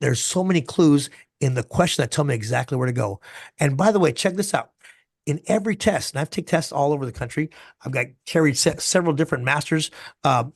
there's so many clues in the question that tell me exactly where to go. And by the way, check this out. In every test, and I've taken tests all over the country. I've got carried several different masters. Um,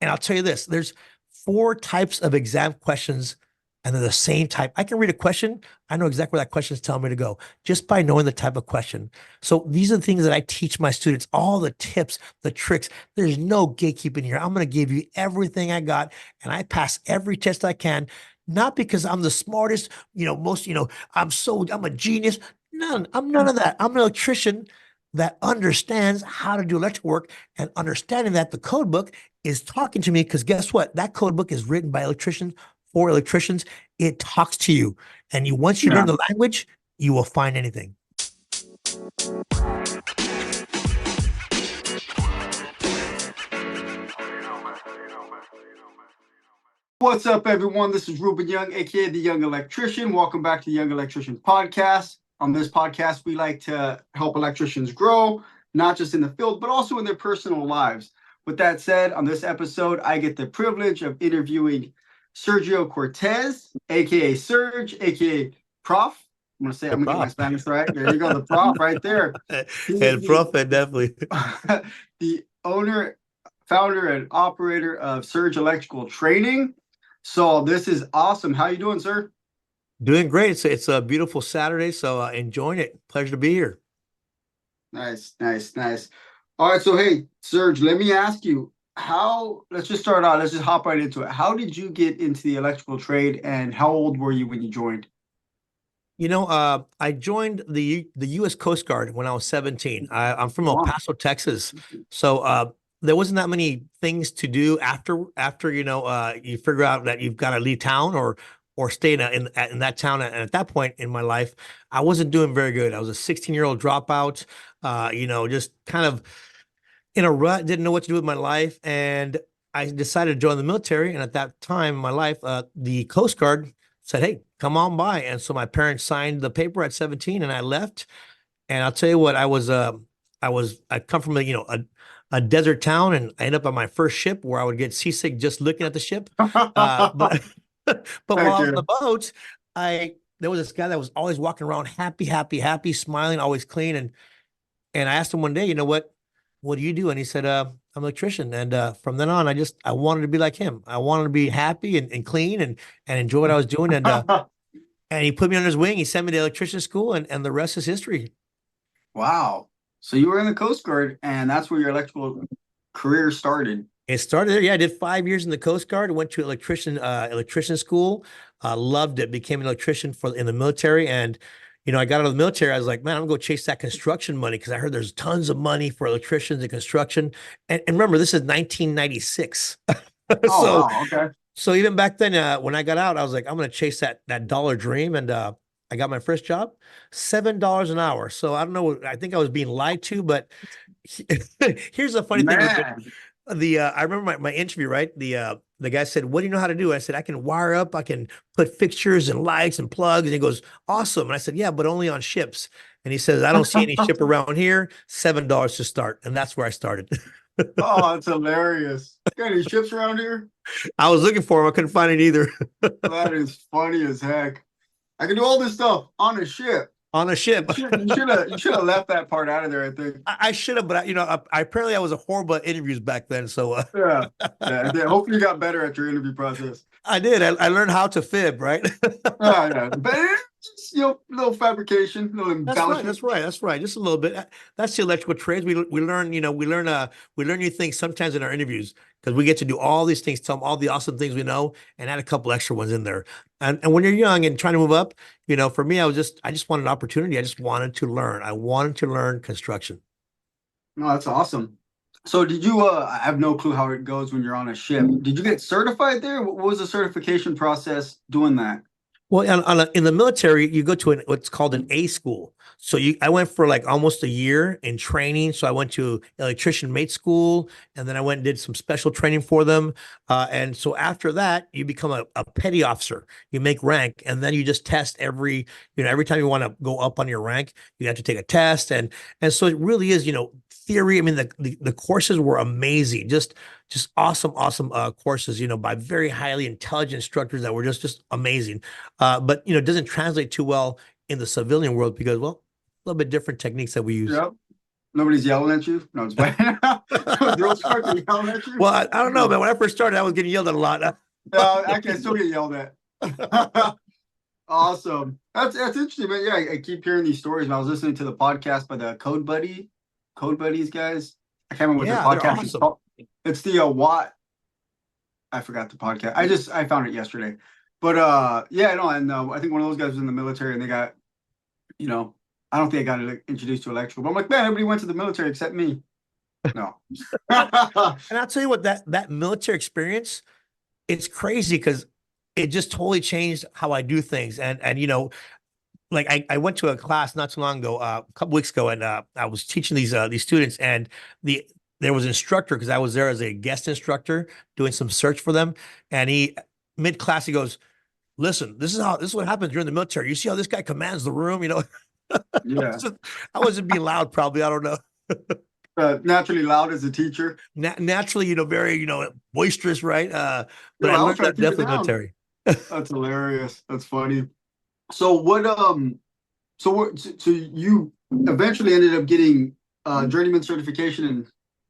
and I'll tell you this, there's four types of exam questions, and they're the same type. I can read a question. I know exactly where that question is telling me to go just by knowing the type of question. So these are the things that I teach my students, all the tips, the tricks. There's no gatekeeping here. I'm going to give you everything I got, and I pass every test I can, not because I'm the smartest, most, I'm a genius. I'm none of that. I'm an electrician that understands how to do electrical work, and understanding that the code book is talking to me, because guess what? That code book is written by electricians for electricians. It talks to you. And once you learn the language, you will find anything. What's up, everyone? This is Ruben Young, aka the Young Electrician. Welcome back to the Young Electrician Podcast. On this podcast, we like to help electricians grow, not just in the field, but also in their personal lives. With that said, on this episode, I get the privilege of interviewing Sergio Cortez, aka Serge, aka Prof. I'm gonna get my Spanish right. There you go, the Prof right there. And Prof, definitely. The owner, founder, and operator of Surge Electrical Training. So this is awesome. How you doing, sir? Doing great. It's a beautiful Saturday, so enjoying it. Pleasure to be here. Nice. All right, so hey, Serge, let me ask you, let's just start out, let's just hop right into it. How did you get into the electrical trade, and how old were you when you joined? I joined the U.S. Coast Guard when I was 17. I'm from El Paso, Texas. So there wasn't that many things to do after you figure out that you've got to leave town or stay in that town. And at that point in my life, I wasn't doing very good. I was a 16-year-old dropout, just kind of in a rut, didn't know what to do with my life. And I decided to join the military. And at that time in my life, the Coast Guard said, "Hey, come on by." And so my parents signed the paper at 17, and I left. And I'll tell you what, I come from a desert town, and I ended up on my first ship where I would get seasick just looking at the ship. But but while on the boat, there was this guy that was always walking around happy, smiling, always clean. And I asked him one day, what do you do? And he said, I'm an electrician. And from then on, I wanted to be like him. I wanted to be happy and clean and enjoy what I was doing. And he put me on his wing. He sent me to electrician school, and the rest is history. Wow. So you were in the Coast Guard, and that's where your electrical career started. It started there. Yeah, I did 5 years in the Coast Guard. Went to electrician school. Loved it. Became an electrician in the military. And I got out of the military. I was like, man, I'm gonna go chase that construction money, because I heard there's tons of money for electricians in construction. And remember, this is 1996. Wow, okay. So even back then, when I got out, I was like, I'm gonna chase that dollar dream. And I got my first job, $7 an hour. So I don't know. I think I was being lied to, but here's the funny thing. I remember my interview, right? The guy said, "What do you know how to do?" I said, "I can wire up, I can put fixtures and lights and plugs." And he goes, "Awesome." And I said, "Yeah, but only on ships." And he says, "I don't see any ship around here. $7 to start." And that's where I started. Oh, that's hilarious. Got any ships around here? I was looking for them. I couldn't find it either. That is funny as heck. I can do all this stuff on a ship. On a ship. You should have left that part out of there, I think. I should have, but apparently I was horrible at interviews back then. So yeah. Hopefully you got better at your interview process. I did. I learned how to fib, right? Yeah. But just, little fabrication, little embellishment. That's right. Just a little bit. That's the electrical trades. We learn new things sometimes in our interviews, because we get to do all these things, tell them all the awesome things we know, and add a couple extra ones in there. And when you're young and trying to move up, for me, I just wanted an opportunity. I just wanted to learn. I wanted to learn construction. No, that's awesome. So did you, I have no clue how it goes when you're on a ship. Did you get certified there? What was the certification process doing that? Well, in the military, you go to what's called an A school. So I went for like almost a year in training. So I went to electrician mate school, and then I went and did some special training for them. And so after that, you become a petty officer. You make rank, and then you just test every time you want to go up on your rank, you have to take a test. And so it really is, theory. I mean, the courses were amazing, just awesome courses, by very highly intelligent instructors that were just amazing. But it doesn't translate too well in the civilian world because, well, a little bit different techniques that we use. Yep. Nobody's yelling at you. No, it's bad. Girls start yelling at you. Well, I don't know, man. When I first started, I was getting yelled at a lot. I can still get yelled at. Awesome. That's interesting, man. Yeah, I keep hearing these stories. And I was listening to the podcast by the Code Buddies guys. I can't remember what their podcast is called. It's the Watt. I forgot the podcast. I found it yesterday. But yeah, no, and I think one of those guys was in the military, and they got, I don't think I got introduced to electrical. But I'm like, man, everybody went to the military except me. No. And I'll tell you what, that military experience, it's crazy because it just totally changed how I do things. And like I went to a class not too long ago, a couple weeks ago, and I was teaching these students, and there was an instructor because I was there as a guest instructor doing some search for them, and he mid class he goes, "Listen, this is what happens during the military. You see how this guy commands the room, Yeah. I wasn't being loud, probably. I don't know. Naturally loud as a teacher. Naturally, very, boisterous, right? But Yeah, I learned that definitely military. That's hilarious. That's funny. So what? So you eventually ended up getting journeyman certification in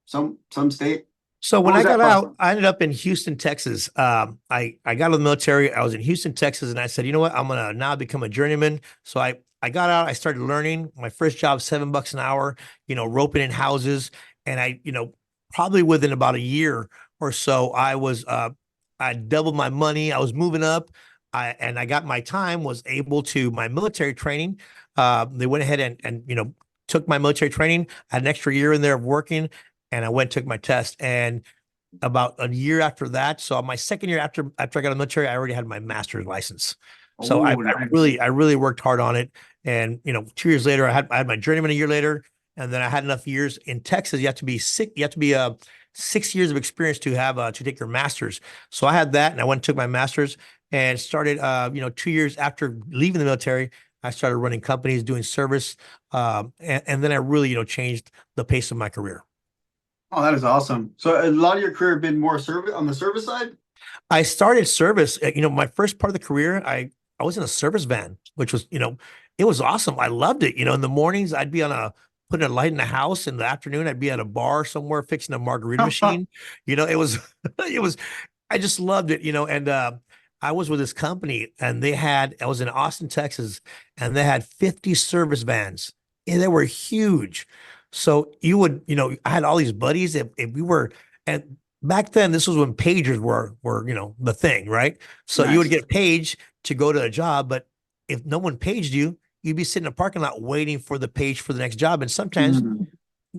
some state. So when I got out, I ended up in Houston, Texas. I got out of the military. I was in Houston, Texas, and I said, you know what? I'm gonna now become a journeyman. So I got out. I started learning. My first job, $7 an hour. Roping in houses, and probably within about a year or so, I doubled my money. I was moving up. I got my time. Was able to my military training. They went ahead and took my military training. I had an extra year in there of working. And I went and took my test. And about a year after that, so my second year after I got out of the military, I already had my master's license. So I really worked hard on it. And 2 years later, I had my journeyman a year later, and then I had enough years in Texas. You have to be 6 years of experience to have to take your master's. So I had that, and I went and took my master's and started. 2 years after leaving the military, I started running companies, doing service, and then I really changed the pace of my career. Oh, that is awesome. So a lot of your career been more service on the service side? I started service, my first part of the career, I was in a service van, which was, it was awesome. I loved it. In the mornings I'd be putting a light in the house. In the afternoon, I'd be at a bar somewhere fixing a margarita machine. It was, I just loved it, and I was with this company, and I was in Austin, Texas, and they had 50 service vans, and they were huge. So you would, I had all these buddies. If we were, and back then, this was when pagers were the thing, right? So you would get paged to go to a job, but if no one paged you, you'd be sitting in a parking lot waiting for the page for the next job. And sometimes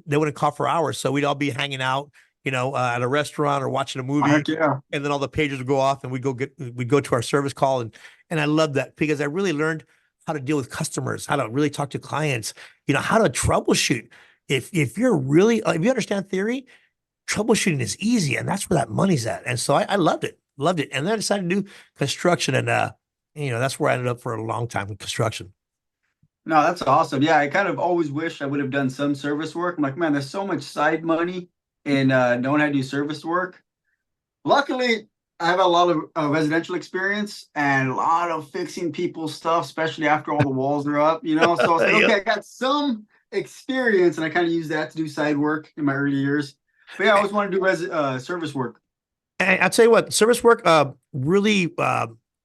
they wouldn't call for hours, so we'd all be hanging out, at a restaurant or watching a movie. Yeah. And then all the pagers would go off, and we'd go to our service call, and I loved that because I really learned how to deal with customers, how to really talk to clients, how to troubleshoot. If you understand theory, troubleshooting is easy, and that's where that money's at. And so I loved it. And then I decided to do construction, and that's where I ended up for a long time in construction. No, that's awesome. Yeah, I kind of always wish I would have done some service work. I'm like, man, there's so much side money in knowing how to do service work. Luckily, I have a lot of residential experience and a lot of fixing people's stuff, especially after all the walls are up, So I was like, okay, I got some experience, and I kind of use that to do side work in my early years. But yeah, I always want to do service work. And I'll tell you what, service work really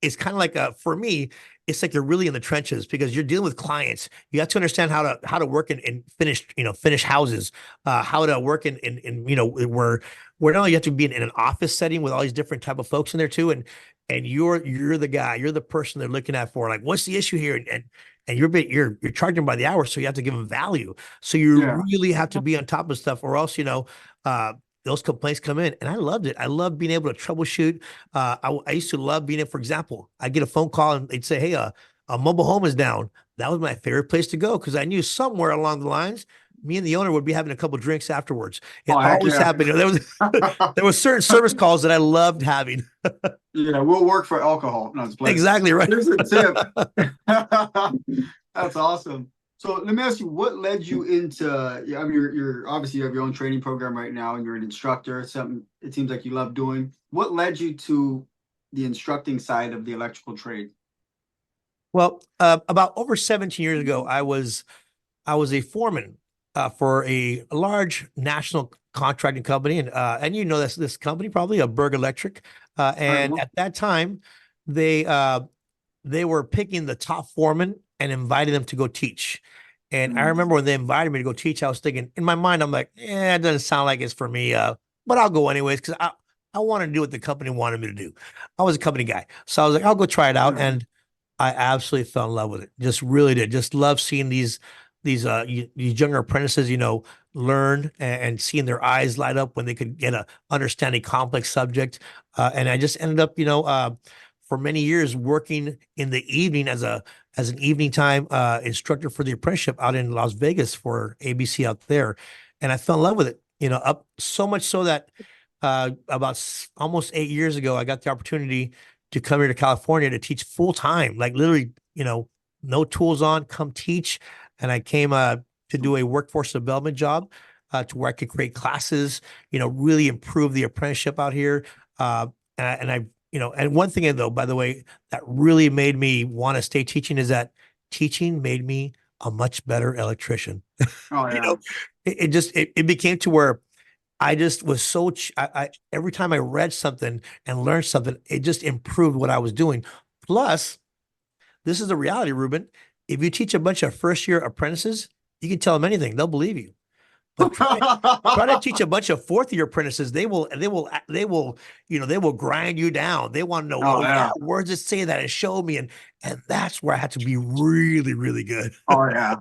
is kind of like for me, it's like you're really in the trenches because you're dealing with clients. You have to understand how to work in finish houses, how to work in where not only you have to be in an office setting with all these different type of folks in there too, and you're the guy, you're the person they're looking at for like, what's the issue here, and you're charging by the hour, so you have to give them value. So you really have to be on top of stuff, or else those complaints come in. And I loved it. I loved being able to troubleshoot. I used to love being in, for example, I'd get a phone call and they'd say, hey, a mobile home is down. That was my favorite place to go because I knew somewhere along the lines, me and the owner would be having a couple drinks afterwards. It Oh, heck always yeah. happened. There was certain service calls that I loved having. Yeah, we'll work for alcohol. No, it's play. Exactly right. Here's a tip. That's awesome. So let me ask you, what led you into? Yeah, I mean, you're obviously you have your own training program right now, and you're an instructor. Something it seems like you love doing. What led you to the instructing side of the electrical trade? Well, about over 17 years ago, I was a foreman for a large national contracting company, and you know this company probably, a Berg Electric, Right. and at that time, they uh, they were picking the top foremen and inviting them to go teach. And I remember when they invited me to go teach, I was thinking in my mind, I'm like, it doesn't sound like it's for me, but I'll go anyways because I want to do what the company wanted me to do. I was a company guy, so I was like, I'll go try it out, Yeah. and I absolutely fell in love with it. Just really did. Just love seeing these younger apprentices, learn and seeing their eyes light up when they could get a understand a complex subject. And I just ended up, for many years working in the evening as an evening time instructor for the apprenticeship out in Las Vegas for ABC out there, and I fell in love with it. Up so much so that about almost 8 years ago, I got the opportunity to come here to California to teach full time, like literally, no tools on, come teach. And I came to do a workforce development job to where I could create classes, really improve the apprenticeship out here. And one thing though, by the way, that really made me want to stay teaching is that teaching made me a much better electrician. Oh You yeah. know, it became to where I just was I every time I read something and learned something, it just improved what I was doing. Plus, this is the reality, Ruben. If you teach a bunch of first year apprentices, you can tell them anything, they'll believe you. But try to teach a bunch of fourth year apprentices, they will grind you down. They want to know, Oh oh yeah, yeah. where does it say that? And show me. And that's where I had to be really, really good. Oh yeah.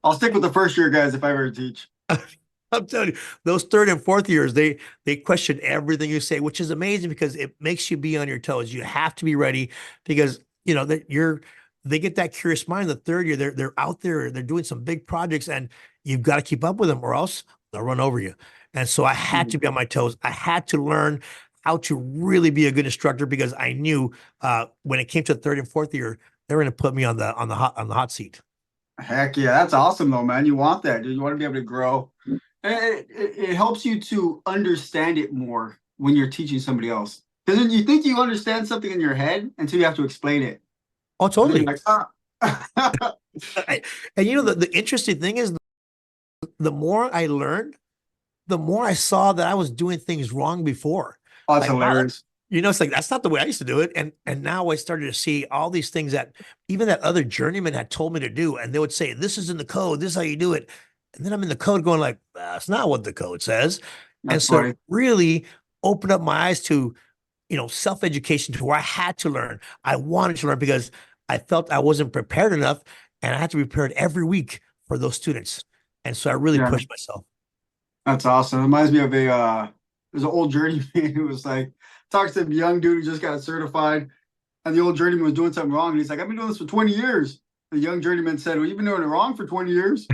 I'll stick with the first year guys if I ever teach. I'm telling you, those third and fourth years, they question everything you say, which is amazing because it makes you be on your toes. You have to be ready because that they get that curious mind. The third year, they're out there, they're doing some big projects, and you've got to keep up with them, or else they'll run over you. And so I had to be on my toes. I had to learn how to really be a good instructor because I knew when it came to the third and fourth year, they were going to put me on the hot seat. Heck yeah, that's awesome though, man. You want that, dude. You want to be able to grow. And it helps you to understand it more when you're teaching somebody else. Because you think you understand something in your head until you have to explain it. Oh, And then totally. you're like, ah. And the interesting thing is the more I learned, the more I saw that I was doing things wrong before. Oh, that's Like, wow, hilarious. it's like that's not the way I used to do it. And now I started to see all these things that even that other journeyman had told me to do. And they would say, this is in the code, this is how you do it. And then I'm in the code going like, that's not what the code says. And That's so funny. it really opened up my eyes to, self-education to where I had to learn. I wanted to learn because I felt I wasn't prepared enough and I had to be prepared every week for those students. And so I really Yeah, pushed myself. that's awesome. It reminds me of there's an old journeyman who was like, talks to a young dude who just got certified, and the old journeyman was doing something wrong. And he's like, I've been doing this for 20 years. The young journeyman said, well, you've been doing it wrong for 20 years.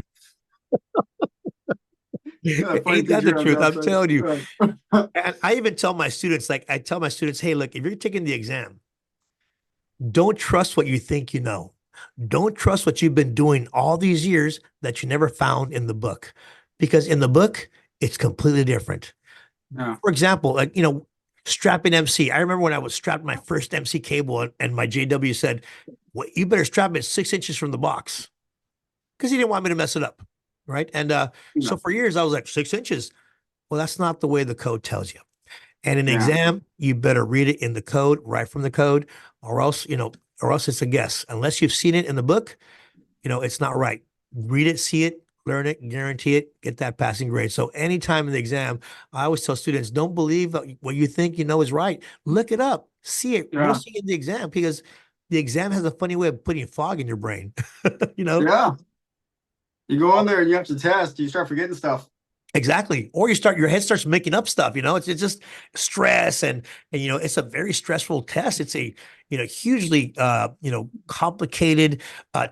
Yeah, funny Ain't things that the you have truth? to I'm say. telling you. Right. And I even tell my students, like I tell my students, hey, look, if you're taking the exam, don't trust what you think you know. Don't trust what you've been doing all these years that you never found in the book. Because in the book, it's completely different. Yeah. For example, like, strapping MC. I remember when I was strapped my first MC cable and my JW said, well, you better strap it 6 inches from the box because he didn't want me to mess it up. Right. And Yeah. so for years, I was like, 6 inches. Well, that's not the way the code tells you. And in the Yeah. exam, you better read it in the code, right from the code, or else it's a guess. Unless you've seen it in the book, it's not right. Read it, see it, learn it, guarantee it, get that passing grade. So anytime in the exam, I always tell students, don't believe what you think you know is right. Look it up, see it. You'll Yeah. see it in the exam because the exam has a funny way of putting fog in your brain. Yeah. You go in there and you have to test, you start forgetting stuff. Exactly. Or your head starts making up stuff, it's just stress and it's a very stressful test. It's a, hugely, complicated,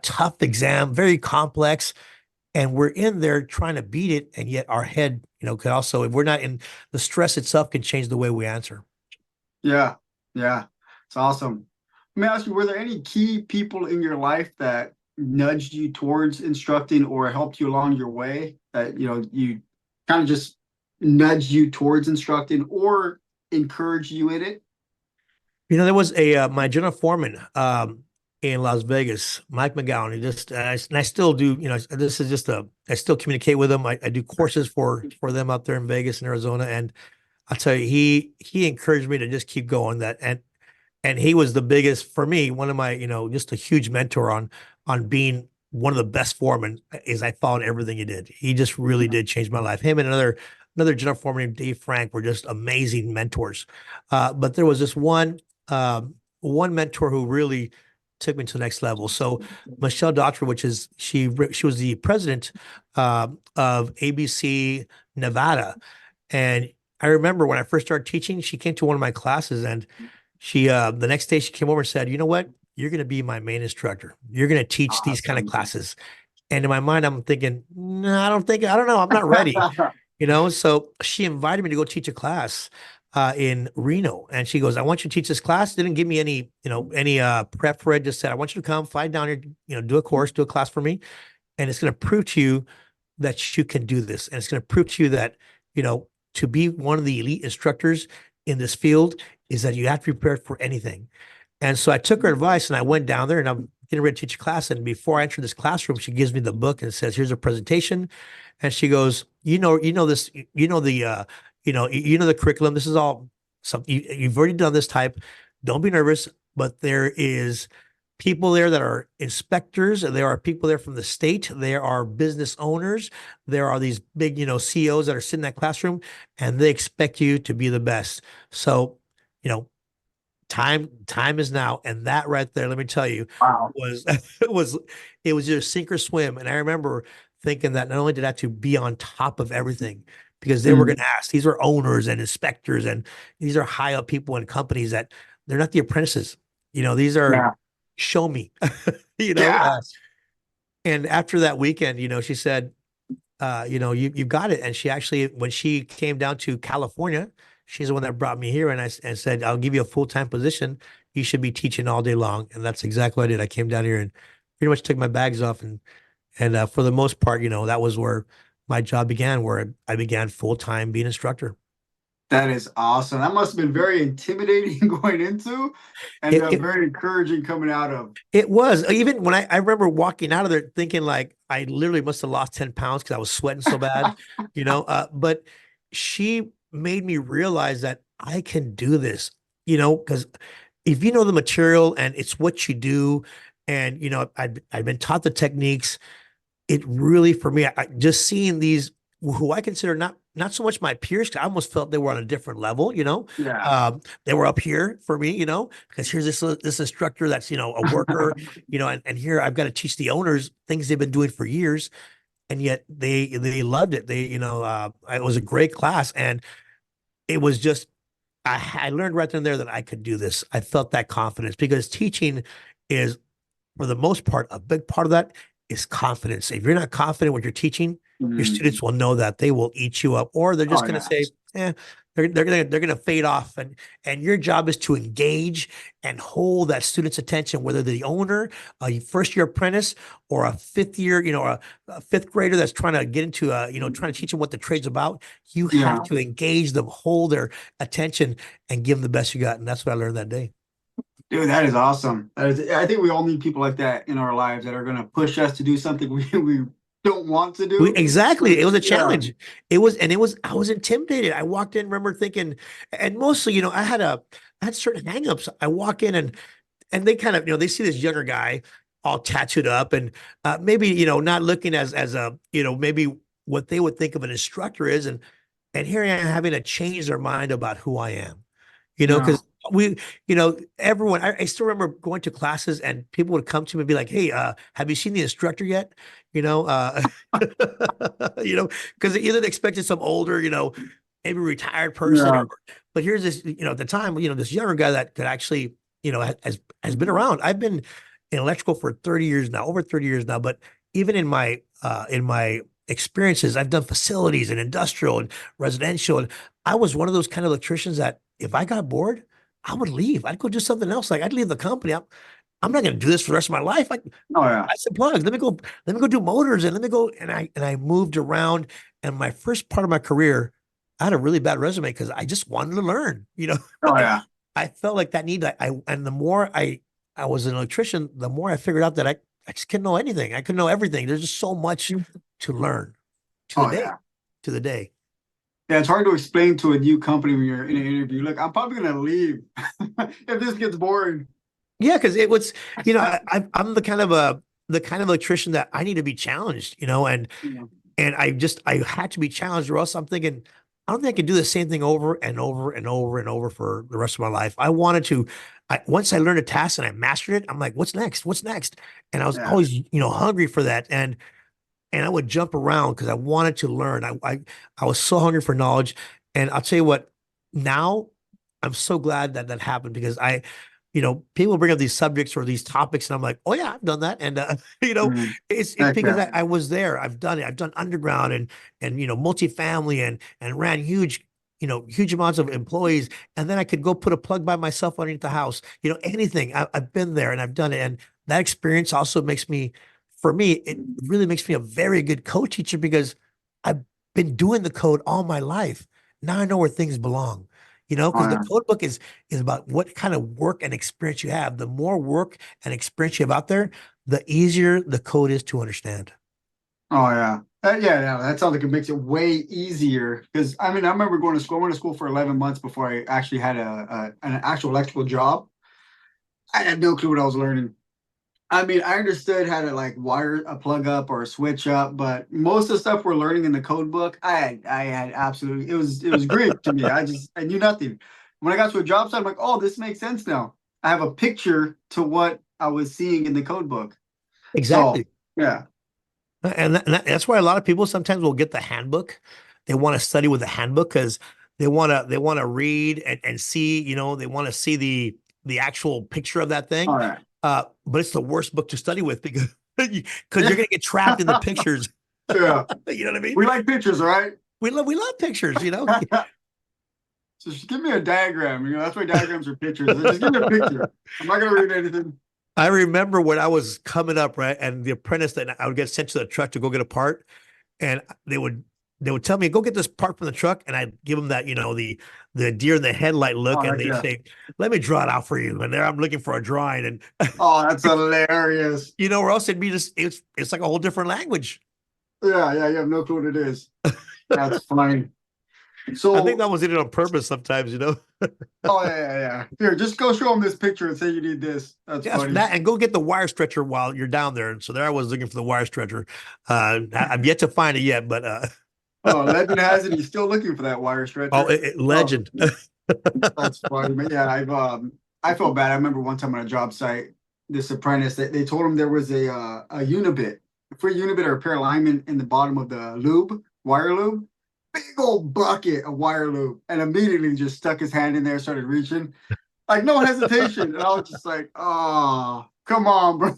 tough exam, very complex. And we're in there trying to beat it. And yet our head, could also, if we're not in the stress itself can change the way we answer. Yeah, yeah, it's awesome. Let me ask you, were there any key people in your life that nudged you towards instructing or helped you along your way that, you kind of just nudged you towards instructing or encouraged you in it? There was my general foreman in Las Vegas, Mike McGowan. He just and I still do. This is just I still communicate with him. I do courses for them up there in Vegas and Arizona, and I'll tell you, he encouraged me to just keep going. And he was the biggest for me. One of my just a huge mentor on being one of the best foremen. Is I followed everything he did. He just really did change my life. Him and another general foreman named Dave Frank were just amazing mentors. But there was this one mentor who really took me to the next level. So Michelle Daughtry, which is she was the president of ABC Nevada, and I remember when I first started teaching, she came to one of my classes, and she the next day she came over and said, "You know what? You're going to be my main instructor. You're going to teach these kind of Awesome. classes." And in my mind, I'm thinking, no, I don't know, I'm not ready. So she invited me to go teach a class in Reno. And she goes, I want you to teach this class. Didn't give me any prep for it. Just said, I want you to come fly down here, do a course, do a class for me. And it's going to prove to you that you can do this. And it's going to prove to you that, to be one of the elite instructors in this field is that you have to be prepared for anything. And so I took her advice and I went down there and I'm getting ready to teach a class. And before I enter this classroom, she gives me the book and says, here's a presentation. And she goes, this, the curriculum. This is all something you've already done this type. Don't be nervous, but there is people there that are inspectors. There are people there from the state. There are business owners. There are these big, CEOs that are sitting in that classroom and they expect you to be the best. So, time is now. And that right there, let me tell you, Wow. was it was just sink or swim. And I remember thinking that not only did I have to be on top of everything, because they were going to ask, these are owners and inspectors, and these are high up people in companies that they're not the apprentices. These are Yeah. show me, you know. Yeah. And after that weekend, she said, you've got it. And she actually, when she came down to California, she's the one that brought me here, and said, I'll give you a full-time position. You should be teaching all day long. And that's exactly what I did. I came down here and pretty much took my bags off, and for the most part, that was where my job began, where I began full-time being an instructor. That is awesome. That must have been very intimidating going into and It, it very encouraging coming out of. It was even when I remember walking out of there thinking like I literally must have lost 10 pounds because I was sweating so bad, but she made me realize that I can do this, because if you know the material and it's what you do, and I've been taught the techniques, it really, for me, just seeing these who I consider not so much my peers, 'cause I almost felt they were on a different level, Yeah. they were up here for me, because here's this instructor that's, a worker, and here I've got to teach the owners things they've been doing for years. And yet they loved it. It was a great class. And it was just, I learned right then and there that I could do this. I felt that confidence, because teaching is, for the most part, a big part of that is confidence. If you're not confident what you're teaching, your students will know that they will eat you up, or they're just Oh, going to yeah. say, they're gonna fade off. And your job is to engage and hold that student's attention, whether they're the owner, a first year apprentice, or a fifth year, a fifth grader that's trying to get into trying to teach them what the trade's about. You Yeah. have to engage them, hold their attention, and give them the best you got. And that's what I learned that day. Dude, that is awesome. I think we all need people like that in our lives that are going to push us to do something we don't want to do. Exactly. It was a Yeah. challenge. I was intimidated. I walked in, remember thinking, and mostly, I had certain hangups. I walk in and they kind of, they see this younger guy all tattooed up and maybe, not looking as a, maybe what they would think of an instructor is. And here I am having to change their mind about who I am, Yeah. because we, everyone, I still remember going to classes and people would come to me and be like, "Hey, have you seen the instructor yet?" You know, because they either expected some older, maybe retired person, Yeah. or, but here's this, at the time, this younger guy that could actually, has been around. I've been in electrical for 30 years now, over 30 years now, but even in my experiences, I've done facilities and industrial and residential, and I was one of those kind of electricians that if I got bored, I would leave. I'd go do something else. Like I'd leave the company. I'm not going to do this for the rest of my life. Oh yeah. I said, plugs. Let me go do motors, and let me go. And I moved around. And my first part of my career, I had a really bad resume because I just wanted to learn. Oh I, yeah. I felt like that need. And the more I was an electrician, the more I figured out that I just couldn't know anything. I couldn't know everything. There's just so much to learn to the Oh day, yeah. to the day. Yeah, it's hard to explain to a new company when you're in an interview. Look, I'm probably gonna leave if this gets boring. Yeah, because it was, I'm the kind of electrician that I need to be challenged, Yeah. and I had to be challenged, or else I'm thinking, I don't think I can do the same thing over and over and over and over for the rest of my life. I wanted to, once I learned a task and I mastered it, I'm like, what's next? What's next? And I was Yeah. always, hungry for that. And I would jump around because I wanted to learn. I was so hungry for knowledge. And I'll tell you what, now I'm so glad that that happened because people bring up these subjects or these topics, and I'm like, oh yeah, I've done that. And Mm. it's Heck because yeah. I was there. I've done it. I've done underground and multifamily and ran huge amounts of employees. And then I could go put a plug by myself underneath the house. Anything. I've been there and I've done it. And that experience also for me, it really makes me a very good code teacher because I've been doing the code all my life. Now I know where things belong, Oh because the yeah. code book is about what kind of work and experience you have. The more work and experience you have out there, the easier the code is to understand. Oh yeah. Yeah, yeah, that sounds like it makes it way easier. Because I mean, I remember going to school. I went to school for 11 months before I actually had an actual electrical job. I had no clue what I was learning. I mean, I understood how to like wire a plug up or a switch up, but most of the stuff we're learning in the code book, I had absolutely it was Greek to me. I knew nothing. When I got to a job site, I'm like, oh, this makes sense now. I have a picture to what I was seeing in the code book. So Exactly. yeah, And that's why a lot of people sometimes will get the handbook. They want to study with the handbook because they want to read and see, they want to see the actual picture of that thing. all right. But it's the worst book to study with because you're gonna get trapped in the pictures. Yeah, You know what I mean? we like pictures, all right? We love pictures. So just give me a diagram. That's why diagrams are pictures. Just give me a picture. I'm not gonna read anything. I remember when I was coming up, right, and the apprentice that I would get sent to the truck to go get a part, and they would tell me, go get this part from the truck, and I'd give them that, the deer in the headlight look, Oh, and heck they'd yeah. say, let me draw it out for you. And there I'm looking for a drawing, and Oh, that's hilarious. or else it'd be just it's like a whole different language. Yeah, yeah, you have no clue what it is. That's funny. I think So, that was it on purpose sometimes. oh yeah, yeah, yeah. Here, just go show them this picture and say you need this. That's Yes, funny. that and go get the wire stretcher while you're down there. And so there I was looking for the wire stretcher. I've yet to find it yet, but Oh, legend has it he's still looking for that wire oh, stretcher. Oh, legend. that's funny. But yeah, I felt bad. I remember one time on a job site, this apprentice they told him there was a unibit, a free unibit or a pair of linemen in the bottom of the lube, wire lube. Big old bucket of wire lube, and immediately just stuck his hand in there, started reaching, like no hesitation. And I was just like, oh, come on, bro.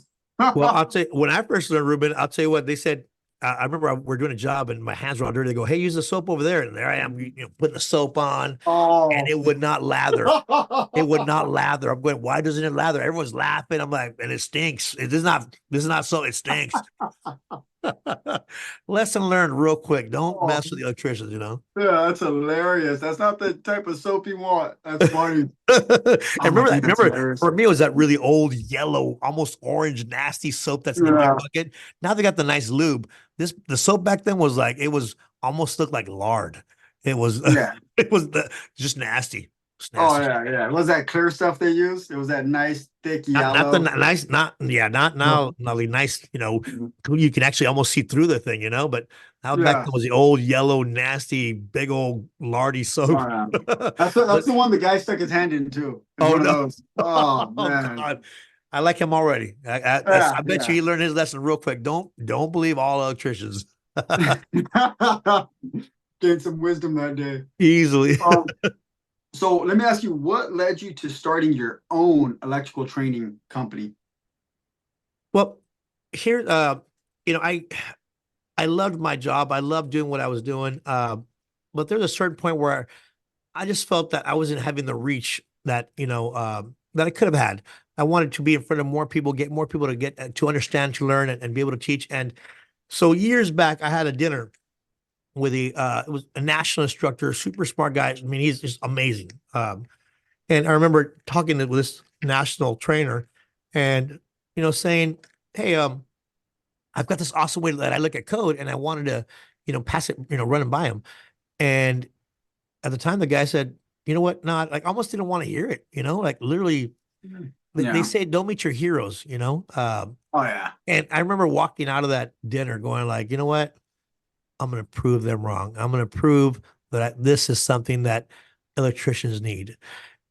Well, I'll tell you, when I first learned Ruben, I'll tell you what they said. I remember we're doing a job and my hands were all dirty. They go, "Hey, use the soap over there," and there I am, putting the soap on, and Oh. it would not lather. It would not lather. I'm going, why doesn't it lather? Everyone's laughing. I'm like, and it stinks. It is not. This is not so. It stinks. Lesson learned real quick. Don't Oh, mess with the electricians. yeah, that's hilarious. That's not the type of soap you want. That's funny. And Oh, remember that. dude, that's Remember, hilarious. for me, it was that really old yellow, almost orange, nasty soap that's in the big Yeah, bucket. Now they got the nice lube. The soap back then was like it was almost looked like lard. It was yeah. it was just nasty. It's Oh, nasty. yeah, yeah. Was that clear stuff they used? It was that nice, thick Not the yellow. nice, not yeah, not now, not the nice. You can actually almost see through the thing. But How back Yeah. then was the old yellow, nasty, big old lardy soap. Oh, yeah. That's But the one the guy stuck his hand into. It's oh one of no. those. Oh Oh man. God. I like him already. Yeah, I bet you yeah. he learned his lesson real quick. Don't believe all electricians. Gained some wisdom that day. Easily. Um, so let me ask you, what led you to starting your own electrical training company? Well, here, you know, I loved my job. I loved doing what I was doing. But there's a certain point where I just felt that I wasn't having the reach that, that I could have had. I wanted to be in front of more people, get more people to get to understand, to learn, and be able to teach. And so years back, I had a dinner with it was a national instructor, super smart guy. I mean, he's just amazing. And I remember talking to this national trainer and, saying, hey, I've got this awesome way that I look at code and I wanted to, pass it, run and by him. And at the time, the guy said, you know what? No, like almost didn't want to hear it, like literally they Yeah. say, don't meet your heroes, Oh yeah. and I remember walking out of that dinner going like, you know what? I'm going to prove them wrong. I'm going to prove that this is something that electricians need.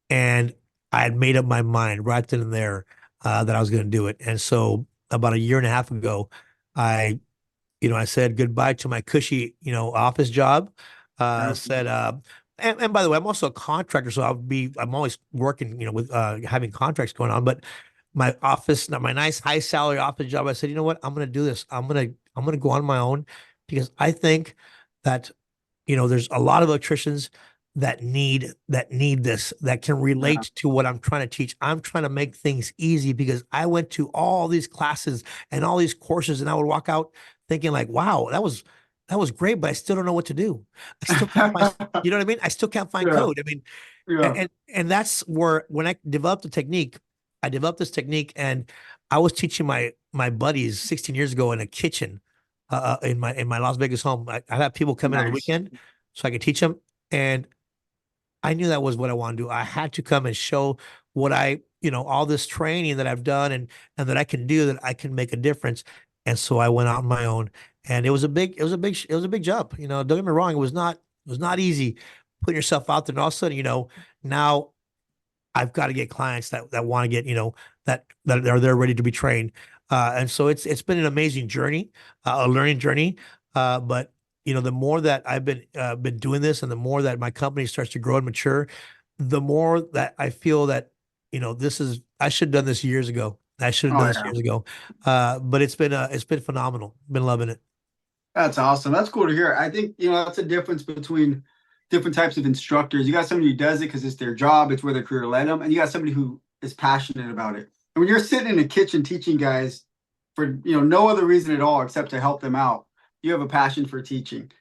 And I had made up my mind right then and there that I was going to do it. And so about a year and a half ago, I I said goodbye to my cushy, office job. Yeah. Said, and by the way, I'm also a contractor, so I'm always working, with having contracts going on. But my office, my nice high salary office job, I said, you know what, I'm going to do this. I'm gonna go on my own because I think that there's a lot of electricians that need this, that can Yeah. relate to what I'm trying to teach. I'm trying to make things easy because I went to all these classes and all these courses, and I would walk out thinking like, wow, that was great, but I still don't know what to do. I still can't find, you know what I mean? I still can't find Yeah. code. I mean, Yeah. and that's where when I developed the technique, I developed this technique, and I was teaching my buddies 16 years ago in a kitchen in my Las Vegas home. I had people come in on the Nice. weekend so I could teach them, and I knew that was what I want to do. I had to come and show what all this training that I've done and that I can do, that I can make a difference. And so I went out on my own, and it was a big jump. Don't get me wrong, it was not easy putting yourself out there, and all of a sudden, now I've got to get clients that want to get, that are there ready to be trained. And so it's been an amazing journey, a learning journey. But the more that I've been doing this, and the more that my company starts to grow and mature, the more that I feel that, I should have done this years ago. I should have Oh done this yeah. years ago. But it's been phenomenal. Been loving it. That's awesome. That's cool to hear. I think, that's a difference between different types of instructors. You got somebody who does it because it's their job, it's where their career led them, and you got somebody who is passionate about it. And when you're sitting in a kitchen teaching guys for, no other reason at all except to help them out, you have a passion for teaching.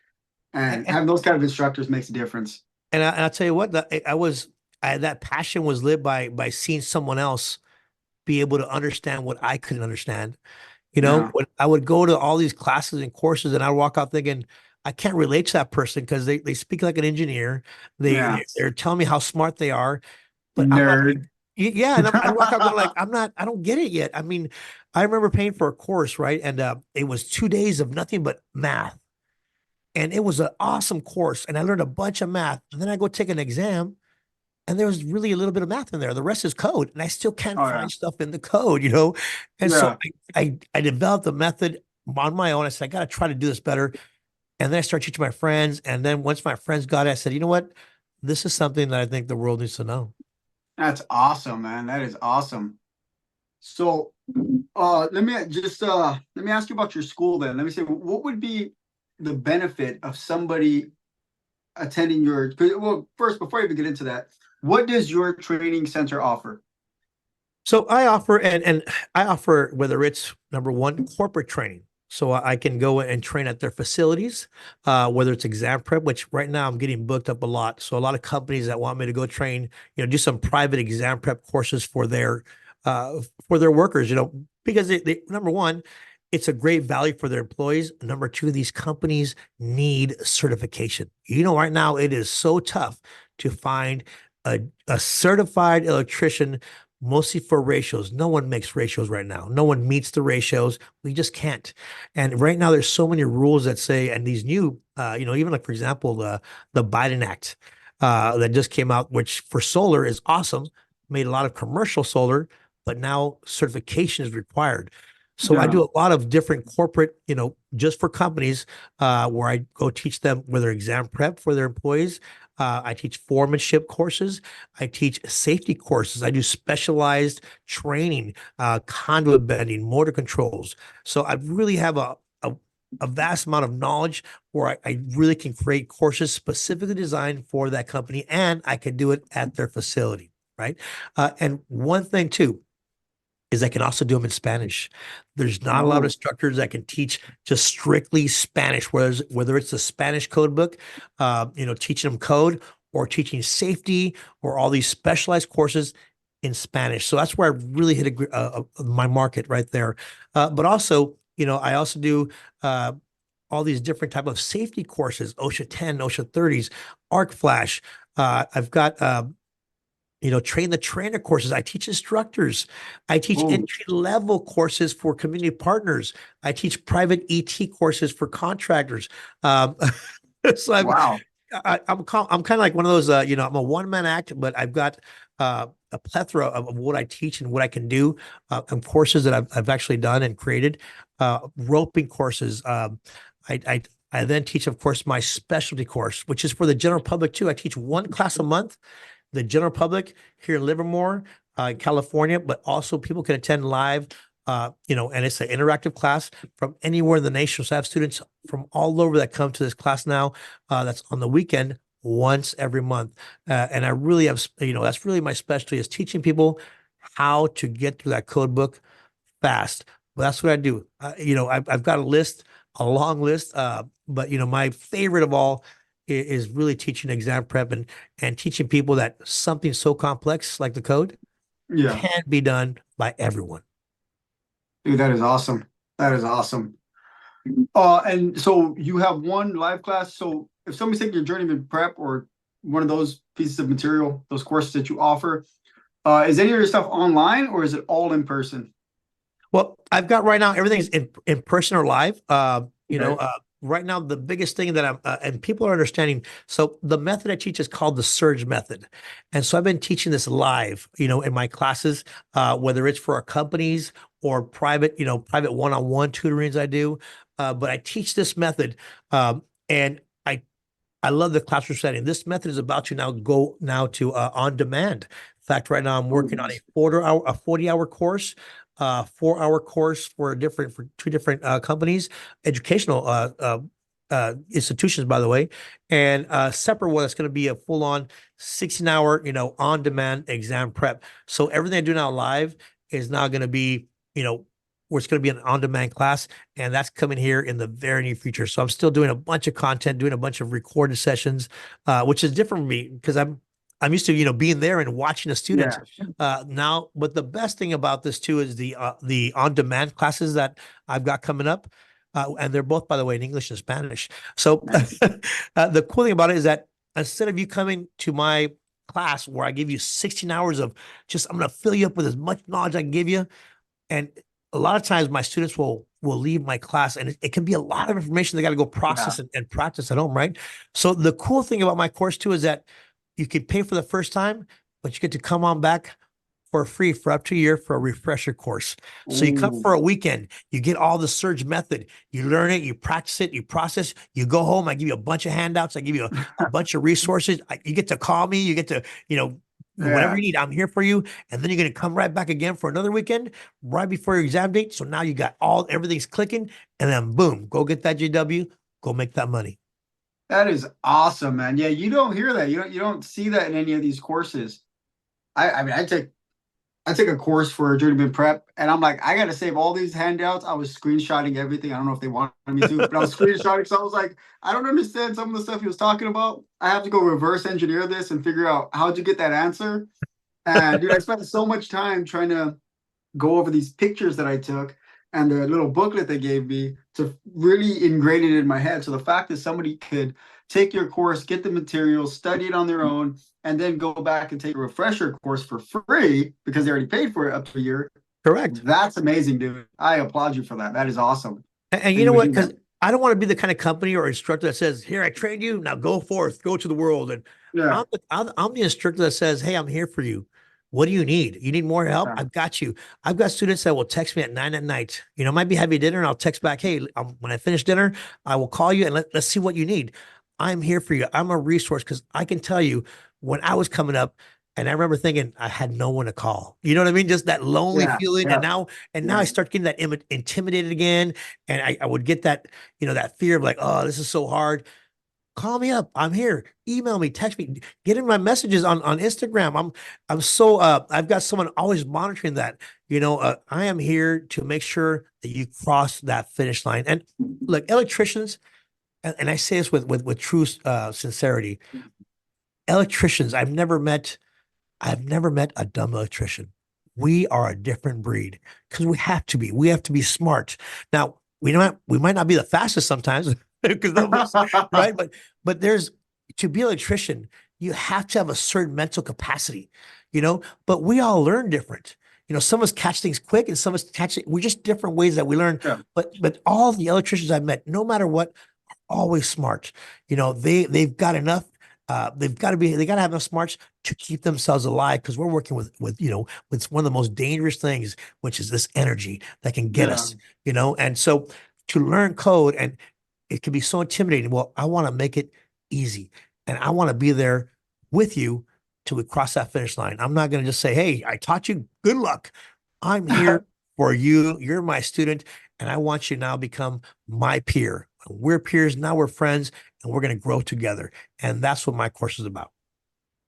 And And, having those kind of instructors makes a difference. and I'll tell you what, that passion was lit by seeing someone else be able to understand what I couldn't understand. Yeah. When I would go to all these classes and courses, and I would walk out thinking, I can't relate to that person because they speak like an engineer. Yeah. They're telling me how smart they are, but I'm not. Nerd. Yeah, and I walk out going like, I'm not. I don't get it yet. I mean, I remember paying for a course, right? And it was 2 days of nothing but math, and it was an awesome course, and I learned a bunch of math. And then I go take an exam, and there was really a little bit of math in there. The rest is code, and I still can't Oh yeah. find stuff in the code. And so Yeah. I developed a method on my own. I said, I got to try to do this better. And then I started teaching my friends. And then once my friends got it, I said, you know what? This is something that I think the world needs to know. That's awesome, man. That is awesome. So let me ask you about your school then. Let me say, what would be the benefit of somebody attending your, well, first, before I even get into that, what does your training center offer? So I offer, and I offer, whether it's number one, corporate training. So I can go and train at their facilities, whether it's exam prep, which right now I'm getting booked up a lot. So a lot of companies that want me to go train, do some private exam prep courses for their workers, because number one, it's a great value for their employees. Number two, these companies need certification. Right now it is so tough to find a certified electrician mostly for ratios. No one makes ratios right now. No one meets the ratios. We just can't. And right now, there's so many rules that say, and these new, even like, for example, the Biden Act that just came out, which for solar is awesome, made a lot of commercial solar, but now certification is required. So I Yeah. do a lot of different corporate, just for companies, where I go teach them whether exam prep for their employees. I teach foremanship courses. I teach safety courses. I do specialized training, conduit bending, motor controls. So I really have a vast amount of knowledge where I really can create courses specifically designed for that company, and I can do it at their facility, right? And one thing too is I can also do them in Spanish. There's not a lot of Oh, instructors that can teach just strictly Spanish, whether it's the Spanish code book, teaching them code, or teaching safety, or all these specialized courses in Spanish. So that's where I really hit my market right there. But also, I also do all these different type of safety courses: OSHA 10, OSHA 30s, Arc Flash. I've got train the trainer courses. I teach instructors. I teach oh, entry level courses for community partners. I teach private ET courses for contractors. Um, so wow. I'm kind of like one of those. I'm a one man act, but I've got a plethora of what I teach and what I can do, and courses that I've actually done and created. Roping courses. I then teach, of course, my specialty course, which is for the general public too. I teach one class a month, the general public here in Livermore, California, but also people can attend live, and it's an interactive class from anywhere in the nation. So I have students from all over that come to this class now, that's on the weekend once every month. And I really have, that's really my specialty, is teaching people how to get through that code book fast. But that's what I do. I've got a long list, but my favorite of all is really teaching exam prep, and teaching people that something so complex like the code Yeah. can be done by everyone. Dude, that is awesome. That is awesome. And so you have one live class. So if somebody's taking your journeyman prep or one of those pieces of material, those courses that you offer, is any of your stuff online or is it all in person? Well, I've got right now everything's in person or live. Okay. Right now the biggest thing that I'm and people are understanding. So the method I teach is called the Surge method, and so I've been teaching this live, in my classes, whether it's for our companies or private one-on-one tutorings I do. But I teach this method, and I love the classroom setting. This method is about to now go now to on demand. In fact, right now I'm Oh, working on nice. a 40-hour course, 4-hour course for two different companies, educational institutions, by the way, and a separate one that's going to be a full-on 16-hour, on-demand exam prep. So everything I do now live is now going to be, where it's going to be an on-demand class, and that's coming here in the very near future. So I'm still doing a bunch of content, doing a bunch of recorded sessions, which is different for me because I'm used to being there and watching a student. Yeah. Now, but the best thing about this too is the on-demand classes that I've got coming up, and they're both, by the way, in English and Spanish. So Nice. the cool thing about it is that instead of you coming to my class where I give you 16 hours of just, I'm going to fill you up with as much knowledge I can give you, and a lot of times my students will leave my class, and it can be a lot of information they got to go Yeah. process and practice at home, right? So the cool thing about my course too is that you can pay for the first time, but you get to come on back for free for up to a year for a refresher course. So you come Ooh. for a weekend, you get all the Surge method, you learn it, you practice it, you process, you go home. I give you a bunch of handouts, I give you a bunch of resources. You get to call me, you get to, whatever Yeah. you need, I'm here for you. And then you're going to come right back again for another weekend right before your exam date. So now you got everything's clicking, and then boom, go get that JW, go make that money. That is awesome, man. Yeah, you don't hear that. You don't see that in any of these courses. I mean I took a course for journeyman prep, and I'm like, I got to save all these handouts. I was screenshotting everything. I don't know if they wanted me to, but I was screenshotting. So I was like, I don't understand some of the stuff he was talking about. I have to go reverse engineer this and figure out how'd you get that answer. And dude, I spent so much time trying to go over these pictures that I took. and the little booklet they gave me to really ingrain it in my head. So the fact that somebody could take your course, get the materials, study it on their own, and then go back and take a refresher course for free because they already paid for it up to a year. Correct. That's amazing, dude. I applaud you for that. That is awesome. And you know what? Because I don't want to be the kind of company or instructor that says, "Here, I trained you. Now go forth, go to the world." And yeah, I'm the instructor that says, "Hey, I'm here for you. What do you need? You need more help? yeah, I've got you." I've got students that will text me at 9 at night. You know, might be having dinner, and I'll text back, "Hey, when I finish dinner, I will call you and let's see what you need. I'm here for you. I'm a resource because I can tell you when I was coming up." And I remember thinking I had no one to call. You know what I mean? Just that lonely yeah, feeling. yeah, And now I start getting that intimidated again. And I would get that, that fear of like, oh, this is so hard. Call me up. I'm here. Email me, text me, get in my messages on Instagram. I'm so I've got someone always monitoring that. I am here to make sure that you cross that finish line. And look, electricians, and I say this with true sincerity, electricians, I've never met a dumb electrician. We are a different breed because we have to be. We have to be smart. Now, we might not be the fastest sometimes because right, but there's to be an electrician, you have to have a certain mental capacity, but we all learn different. Some of us catch things quick and some of us catch it. We're just different ways that we learn. yeah. But all the electricians I've met, no matter what, always smart. They've got enough. They got to have enough smarts to keep themselves alive because we're working with one of the most dangerous things, which is this energy that can get Yeah. us. And so to learn code, and it can be so intimidating. Well, I want to make it easy, and I want to be there with you till we cross that finish line. I'm not going to just say, "Hey, I taught you. Good luck." I'm here for you. You're my student, and I want you now to become my peer. We're peers, now we're friends, and we're going to grow together. And that's what my course is about.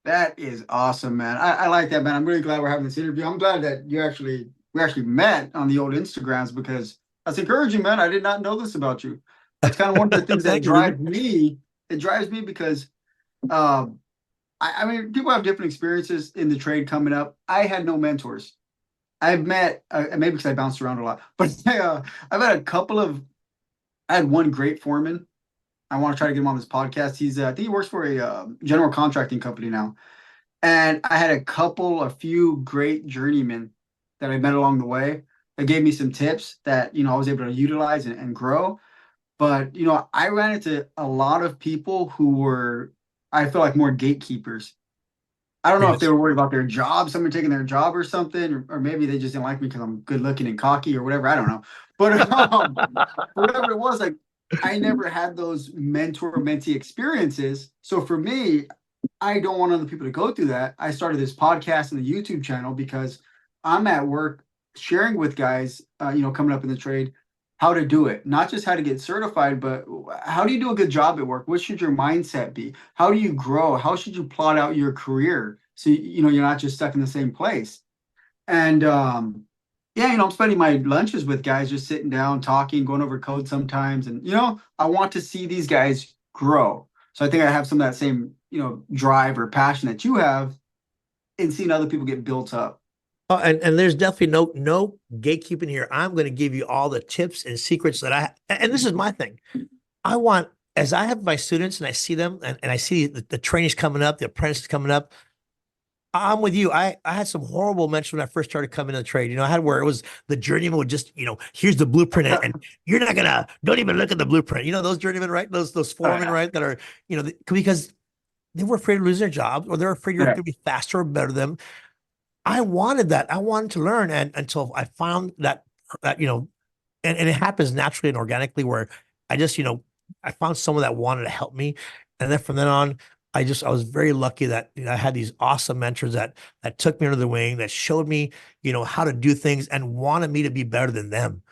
That is awesome, man. I like that, man. I'm really glad we're having this interview. I'm glad that we actually met on the old Instagrams because that's encouraging, man. I did not know this about you. That's kind of one of the things that Thank you, drive Ruben. me. It drives me because I mean people have different experiences in the trade coming up. I had no mentors. I've met maybe because I bounced around a lot, but I've had a couple of I had one great foreman. I want to try to get him on this podcast. I think he works for a general contracting company now. And I had a few great journeymen that I met along the way that gave me some tips that, I was able to utilize and grow. But, I ran into a lot of people who were, I feel like more gatekeepers. I don't know if they Yes. were worried about their job, someone taking their job or something, or maybe they just didn't like me because I'm good looking and cocky or whatever. I don't know. But whatever it was, like I never had those mentor mentee experiences. So for me, I don't want other people to go through that. I started this podcast and the YouTube channel because I'm at work sharing with guys, coming up in the trade, how to do it. Not just how to get certified, but how do you do a good job at work? What should your mindset be? How do you grow? How should you plot out your career so you're not just stuck in the same place? And yeah, I'm spending my lunches with guys, just sitting down, talking, going over code sometimes, and I want to see these guys grow. So I think I have some of that same, drive or passion that you have in seeing other people get built up. Oh, and there's definitely no gatekeeping here. I'm going to give you all the tips and secrets and this is my thing. I want, as I have my students and I see them and I see the trainees coming up, the apprentices coming up, I'm with you. I had some horrible mentors when I first started coming to the trade. I had where it was the journeyman would just, here's the blueprint and you're not gonna, don't even look at the blueprint. Those journeymen, right? Those foremen, right? That are, because they were afraid of losing their jobs or they're afraid you're Yeah. going to be faster or better than them. I wanted that. I wanted to learn. And until I found that, and it happens naturally and organically where I just, I found someone that wanted to help me. And then from then on, I was very lucky that I had these awesome mentors that took me under the wing, that showed me, how to do things and wanted me to be better than them.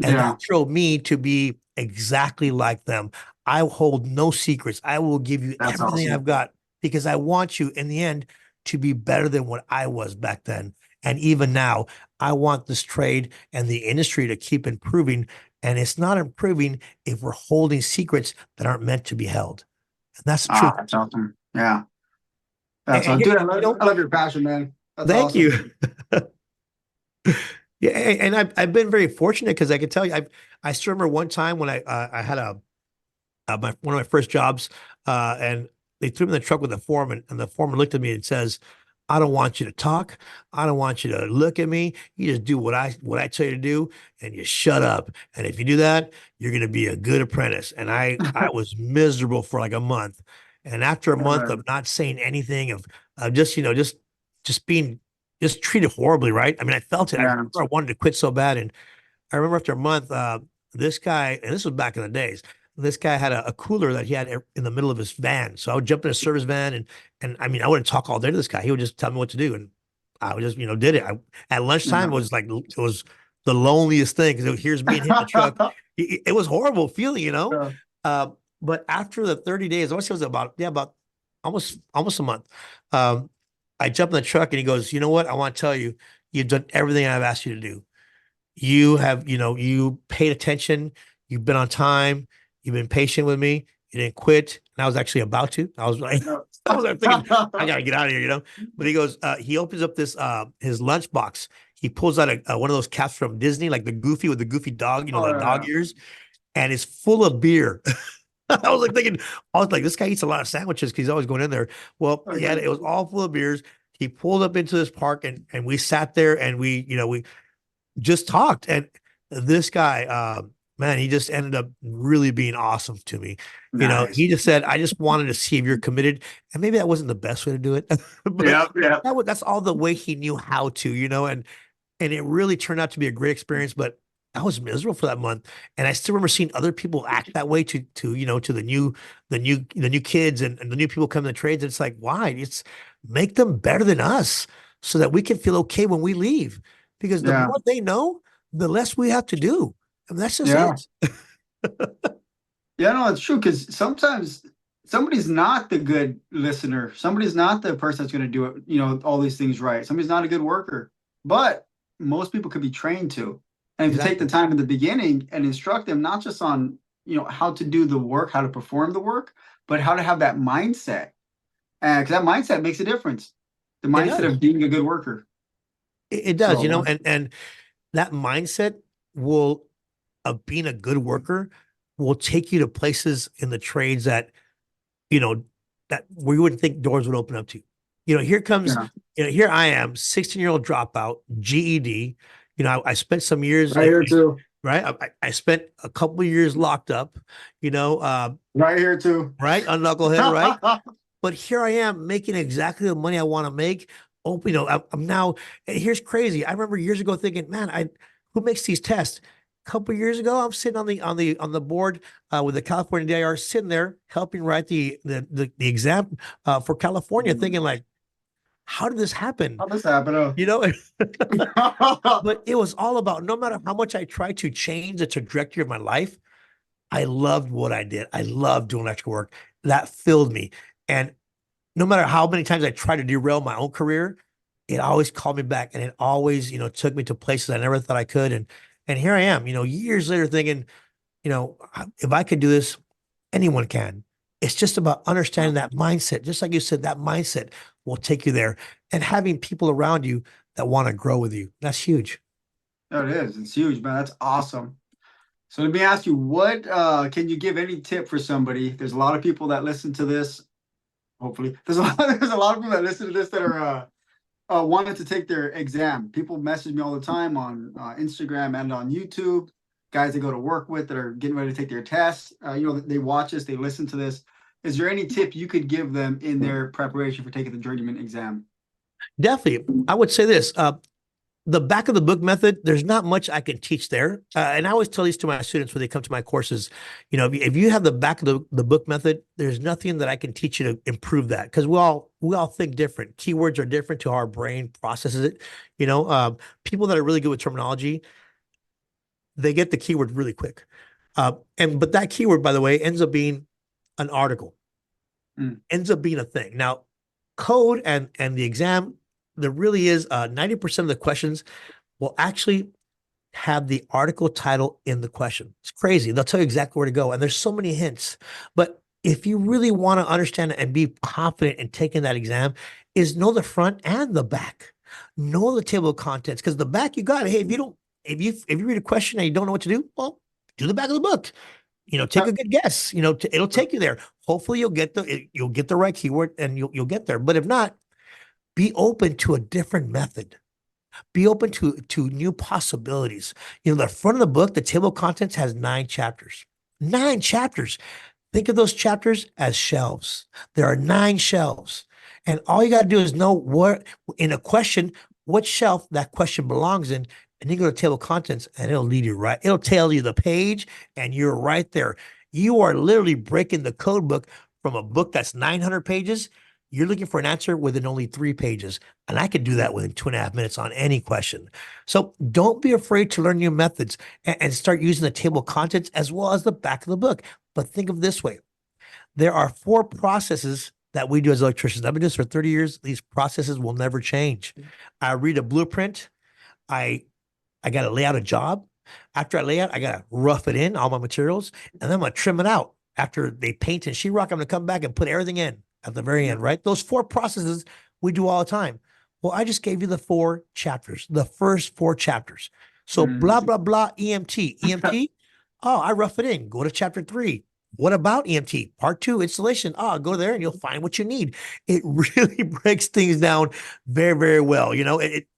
And Yeah, that drove me to be exactly like them. I hold no secrets. I will give you that's everything awesome. I've got because I want you in the end to be better than what I was back then. And even now, I want this trade and the industry to keep improving. And it's not improving if we're holding secrets that aren't meant to be held. And that's the truth. That's awesome. Yeah, And, that's and awesome. you, Dude, you know, I love your passion, man. That's thank awesome. you. Yeah, and I've been very fortunate because I can tell you, I still remember one time when I had one of my first jobs, and they threw me in the truck with the foreman, and the foreman looked at me and says, "I don't want you to talk. I don't want you to look at me. You just do what I tell you to do, and you shut up. And if you do that, you're going to be a good apprentice." And I was miserable for like a month, and after a month of not saying anything, of just just being just treated horribly, right? I mean, I felt it. I Yeah. remember I wanted to quit so bad, and I remember after a month, this guy, and this was back in the days, this guy had a cooler that he had in the middle of his van. So I would jump in a service van, and I mean, I wouldn't talk all day to this guy. He would just tell me what to do. And I would just, did it. At lunchtime, Yeah. it was the loneliest thing because here's me and him in the truck. It was horrible feeling, you know? Yeah. Uh, but after the 30 days, I want to say it was about almost a month. Um, I jumped in the truck and he goes, "You know what? I want to tell you, you've done everything I've asked you to do. You have, you paid attention. You've been on time. You've been patient with me. You didn't quit." And I was actually about to. I was like, I was like thinking, I gotta get out of here. But he goes, he opens up this his lunchbox. He pulls out one of those caps from Disney, like the Goofy with the goofy dog, Oh, the dog yeah. ears, and it's full of beer. I was like thinking, I was like, this guy eats a lot of sandwiches because he's always going in there. Well, yeah, Okay. it was all full of beers. He pulled up into this park and we sat there and we just talked. And this guy, man, he just ended up really being awesome to me. Nice. He just said, "I just wanted to see if you're committed." And maybe that wasn't the best way to do it, but Yeah. Yeah. that's all the way he knew how to, and it really turned out to be a great experience. But I was miserable for that month, and I still remember seeing other people act that way to the new kids and the new people coming to trades. And it's like, why? It's make them better than us so that we can feel okay when we leave. Because the Yeah. more they know, the less we have to do. And that's just Yeah. it. Yeah, no, it's true because sometimes somebody's not the good listener. Somebody's not the person that's going to do it, all these things right. Somebody's not a good worker, but most people could be trained to. And if you take the Exactly. time in the beginning and instruct them not just on, how to do the work, how to perform the work, but how to have that mindset. And because that mindset makes a difference. The It mindset does. of being a good worker. It does, So, and that mindset will of being a good worker will take you to places in the trades you know, that we wouldn't think doors would open up to. Here comes, yeah, here I am, 16-year-old dropout, GED. I spent some years, right here too. right? I spent a couple of years locked up, Right here too. right? On knucklehead, right? But here I am making exactly the money I want to make. Oh, I'm now, and here's crazy. I remember years ago thinking, man, who makes these tests? A couple of years ago, I'm sitting on the board with the California DIR, sitting there helping write the exam for California, thinking like, how did this happen? How this happen? You know, but it was all about no matter how much I tried to change the trajectory of my life, I loved what I did. I loved doing electrical work. That filled me. And no matter how many times I tried to derail my own career, it always called me back and it always, took me to places I never thought I could. And here I am, years later thinking, if I could do this, anyone can. It's just about understanding that mindset. Just like you said, that mindset will take you there and having people around you that want to grow with you. That's huge. There it is. It's huge, man. That's awesome. So let me ask you, what can you give any tip for somebody? There's a lot of people that listen to this. Hopefully, there's a lot of people that listen to this that are wanting to take their exam. People message me all the time on Instagram and on YouTube. Guys that go to work with that are getting ready to take their tests. They watch this, they listen to this. Is there any tip you could give them in their preparation for taking the journeyman exam? Definitely. I would say this. The back of the book method, there's not much I can teach there. And I always tell these to my students when they come to my courses, if you have the back of the book method, there's nothing that I can teach you to improve that because we all think different. Keywords are different to how our brain processes it. People that are really good with terminology, they get the keyword really quick. But that keyword, by the way, ends up being an article, ends up being a thing. Now, code and the exam, there really is 90% of the questions will actually have the article title in the question. It's crazy. They'll tell you exactly where to go. And there's so many hints. But if you really want to understand and be confident in taking that exam, is know the front and the back. Know the table of contents, because the back you got it. Hey, if you read a question and you don't know what to do, well, do the back of the book. Take a good guess. It'll take you there. Hopefully, you'll get the right keyword and you'll get there. But if not, be open to a different method. Be open to new possibilities. The front of the book, the table of contents has 9 chapters. 9 chapters. Think of those chapters as shelves. There are 9 shelves. And all you got to do is know what, in a question, what shelf that question belongs in. And you go to table of contents and it'll lead you right. It'll tell you the page and you're right there. You are literally breaking the code book from a book that's 900 pages. You're looking for an answer within only 3 pages. And I could do that within 2.5 minutes on any question. So don't be afraid to learn new methods and start using the table of contents as well as the back of the book. But think of it this way. There are 4 processes that we do as electricians. I've been doing this for 30 years. These processes will never change. I read a blueprint. I got to lay out a job. After I lay out, I got to rough it in, all my materials, and then I'm going to trim it out. After they paint and sheetrock, I'm going to come back and put everything in at the very end, right? Those 4 processes we do all the time. Well, I just gave you the 4 chapters, the first 4 chapters. So blah, blah, blah, EMT. EMT, oh, I rough it in. Go to chapter 3. What about EMT? Part 2, installation. Oh, go there and you'll find what you need. It really breaks things down very, very well.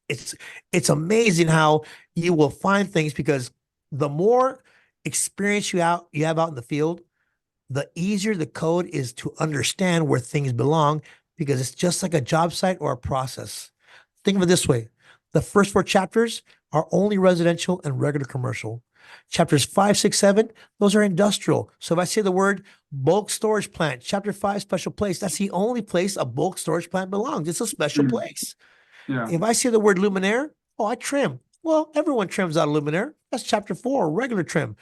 It's amazing how you will find things, because the more experience you have out in the field, the easier the code is to understand where things belong, because it's just like a job site or a process. Think of it this way. The first 4 chapters are only residential and regular commercial. Chapters 5, 6, 7, those are industrial. So if I say the word bulk storage plant, chapter 5, special place, that's the only place a bulk storage plant belongs. It's a special place. Yeah. If I say the word luminaire, oh, I trim. Well, everyone trims out a luminaire. That's chapter 4, regular trim.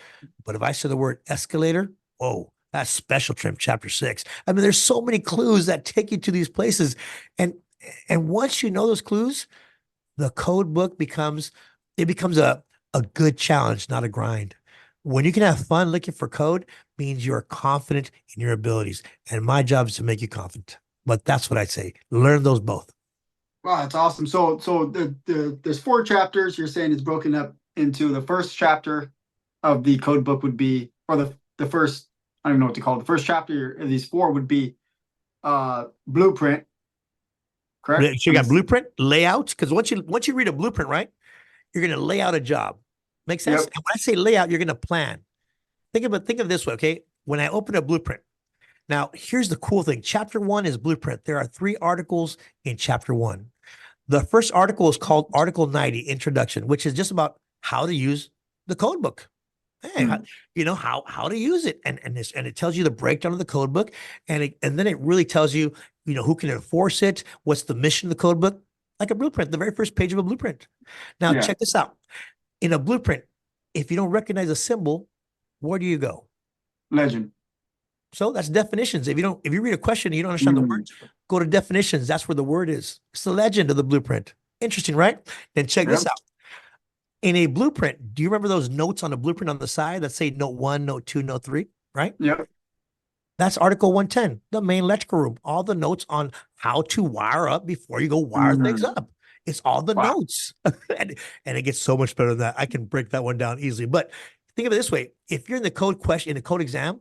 But if I say the word escalator, oh, that's special trim, chapter 6. I mean, there's so many clues that take you to these places. And once you know those clues, the code book becomes a good challenge, not a grind. When you can have fun looking for code, means you're confident in your abilities. And my job is to make you confident. But that's what I'd say. Learn those both. Wow, that's awesome. So there's 4 chapters. You're saying it's broken up into the first chapter of the code book would be, or the first, I don't even know what to call it. The first chapter of these 4 would be blueprint. Correct? So you got blueprint, layout, because once you read a blueprint, right, you're going to lay out a job. Make sense? Yep. And when I say layout, you're going to plan. Think of it this way, okay? When I open a blueprint, now here's the cool thing. Chapter 1 is blueprint. There are 3 articles in chapter 1. The first article is called Article 90, Introduction, which is just about how to use the code book. Hey, how to use it, and it tells you the breakdown of the code book, and then it really tells you who can enforce it, what's the mission of the code book, like a blueprint, the very first page of a blueprint. Now check this out. In a blueprint, if you don't recognize a symbol, where do you go? Legend. So that's definitions. If you read a question and you don't understand the word, go to definitions. That's where the word is. It's the legend of the blueprint. Interesting, right? Then check this out. In a blueprint, do you remember those notes on the blueprint on the side that say note 1, note 2, note 3, right? Yep. That's Article 110, the main electrical room. All the notes on how to wire up before you go wire things up. It's all the notes. and it gets so much better than that. I can break that one down easily. But think of it this way. If you're in the code exam,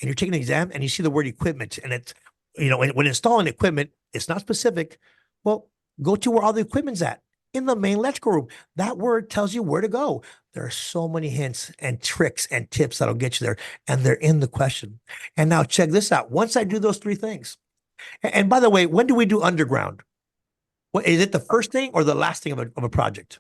and you're taking an exam and you see the word equipment, and it's, when installing equipment, it's not specific. Well, go to where all the equipment's at. In the main electrical room, that word tells you where to go. There are so many hints and tricks and tips that'll get you there, and they're in the question. And now check this out. Once I do those 3 things, and by the way, when do we do underground? What is it, the first thing or the last thing of a project?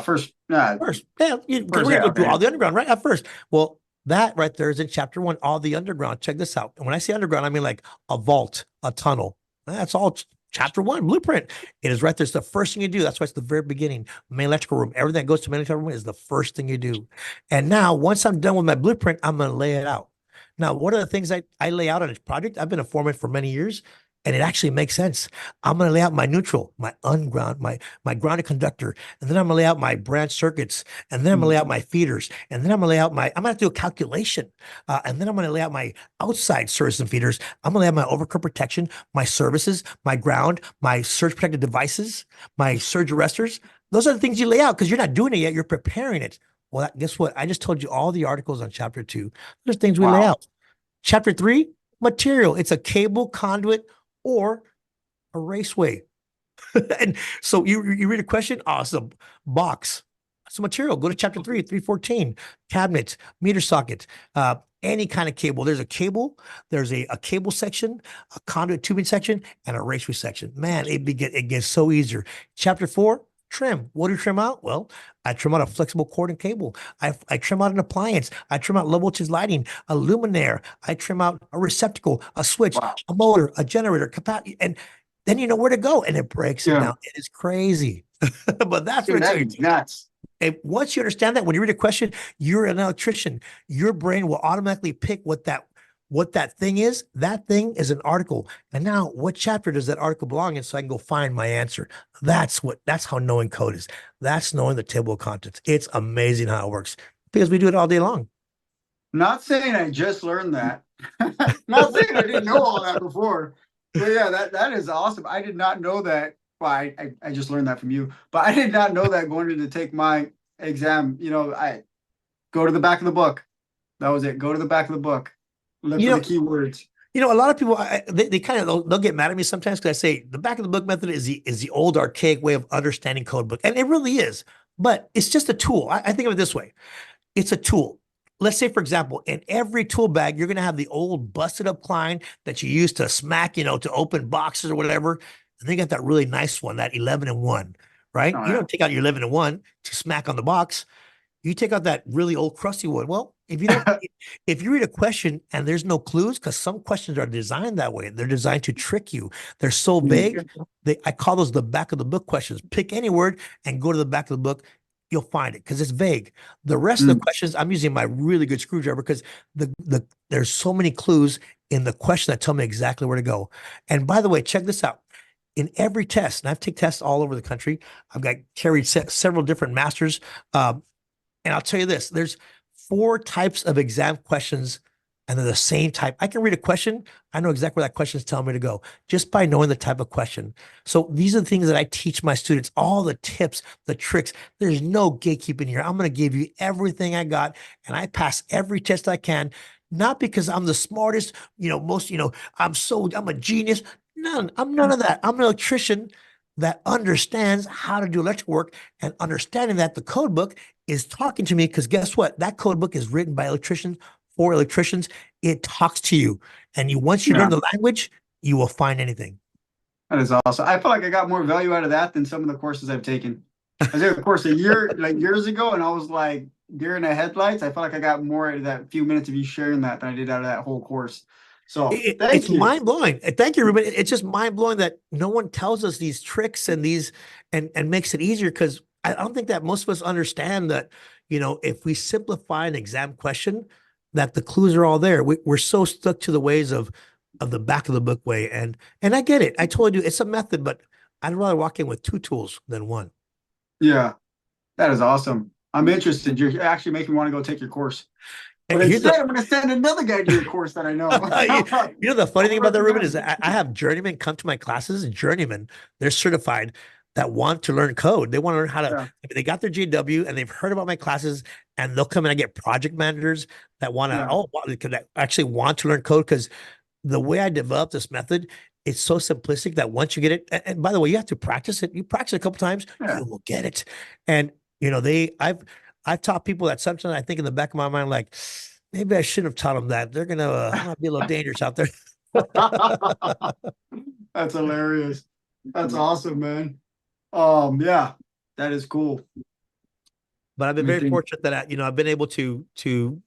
First. First. Yeah, we're going to do all the underground, right? At first. Well, that right there is in chapter 1, all the underground. Check this out. And when I say underground, I mean like a vault, a tunnel. That's all chapter 1, blueprint. It is right there. It's the first thing you do. That's why it's the very beginning. Main electrical room. Everything that goes to main electrical room is the first thing you do. And now, once I'm done with my blueprint, I'm going to lay it out. Now, what are the things I lay out on a project? I've been a foreman for many years. And it actually makes sense. I'm going to lay out my neutral, my unground, my grounded conductor, and then I'm going to lay out my branch circuits, and then I'm going to lay out my feeders, and then I'm going to lay out I'm going to do a calculation, and then I'm going to lay out my outside surges and feeders. I'm going to lay out my overcurrent protection, my services, my ground, my surge protected devices, my surge arresters. Those are the things you lay out because you're not doing it yet. You're preparing it. Well, guess what? I just told you all the articles on chapter 2. There's things we lay Wow. out. Chapter 3, material. It's a cable, conduit, or a raceway. And so you read a question, awesome. Box. So material. Go to chapter 3, 314. Cabinet, meter socket, any kind of cable. There's a cable, there's a cable section, a conduit tubing section, and a raceway section. Man, it gets so easier. Chapter 4, trim. What do you trim out? Well, I trim out a flexible cord and cable. I trim out an appliance. I trim out low voltage lighting, a luminaire. I trim out a receptacle, a switch, Wow. a motor, a generator, capacity, and then you know where to go, and it breaks it down. It is crazy, but that's what it's nuts. And once you understand that, when you read a question, you're an electrician. Your brain will automatically pick what that thing is. That thing is an article. And now, what chapter does that article belong in? So I can go find my answer. That's how knowing code is. That's knowing the table of contents. It's amazing how it works because we do it all day long. Not saying I just learned that. Not saying I didn't know all that before. But yeah, that is awesome. I did not know that. Well, I just learned that from you, but I did not know that going to take my exam. I go to the back of the book. That was it. Go to the back of the book. Look for the keywords. A lot of people they kind of they'll get mad at me sometimes because I say the back of the book method is the old archaic way of understanding code book, and it really is. But it's just a tool. I think of it this way: it's a tool. Let's say, for example, in every tool bag, you're going to have the old busted up Klein that you use to smack, to open boxes or whatever. And then you got that really nice one, that 11-in-1, right? You don't take out your 11-in-1 to smack on the box. You take out that really old crusty one. Well, if you read a question and there's no clues, because some questions are designed that way, they're designed to trick you. They're so vague. I call those the back of the book questions. Pick any word and go to the back of the book. You'll find it because it's vague. The rest of the questions, I'm using my really good screwdriver because there's so many clues in the question that tell me exactly where to go. And by the way, check this out. In every test, and I've taken tests all over the country, I've got carried several different masters. And I'll tell you this, there's 4 types of exam questions and they're the same type. I can read a question. I know exactly where that question is telling me to go just by knowing the type of question. So these are the things that I teach my students, all the tips, the tricks. There's no gatekeeping here. I'm going to give you everything I got and I pass every test I can, not because I'm the smartest, I'm a genius. I'm none of that. I'm an electrician that understands how to do electrical work and understanding that the code book is talking to me because guess what? That code book is written by electricians for electricians. It talks to you. And once you learn the language, you will find anything. That is awesome. I feel like I got more value out of that than some of the courses I've taken. I took a course years ago, and I was like deer in the headlights. I felt like I got more out of that few minutes of you sharing that than I did out of that whole course. So it's mind blowing. Thank you, Ruben. It's just mind blowing that no one tells us these tricks and and makes it easier because I don't think that most of us understand that, if we simplify an exam question, that the clues are all there. We're so stuck to the ways of the back of the book way. And I get it. I told you it's a method, but I'd rather walk in with 2 tools than 1. Yeah, that is awesome. I'm interested. You're actually making me want to go take your course. But And instead, I'm going to send another guy to your course that I know. The funny thing about that, Ruben, is I have journeymen come to my classes, and journeymen, they're certified that want to learn code. They want to learn how to, they got their GW and they've heard about my classes and they'll come in. I get project managers that want to, that actually want to learn code because the way I developed this method, it's so simplistic that once you get it, and by the way, you have to practice it. You practice it a couple times, you will get it. And, I've taught people that sometimes I think in the back of my mind, like, maybe I shouldn't have taught them that. They're going to be a little dangerous out there. That's hilarious. That's awesome, man. Yeah, that is cool. But I've been very fortunate that I've been able to do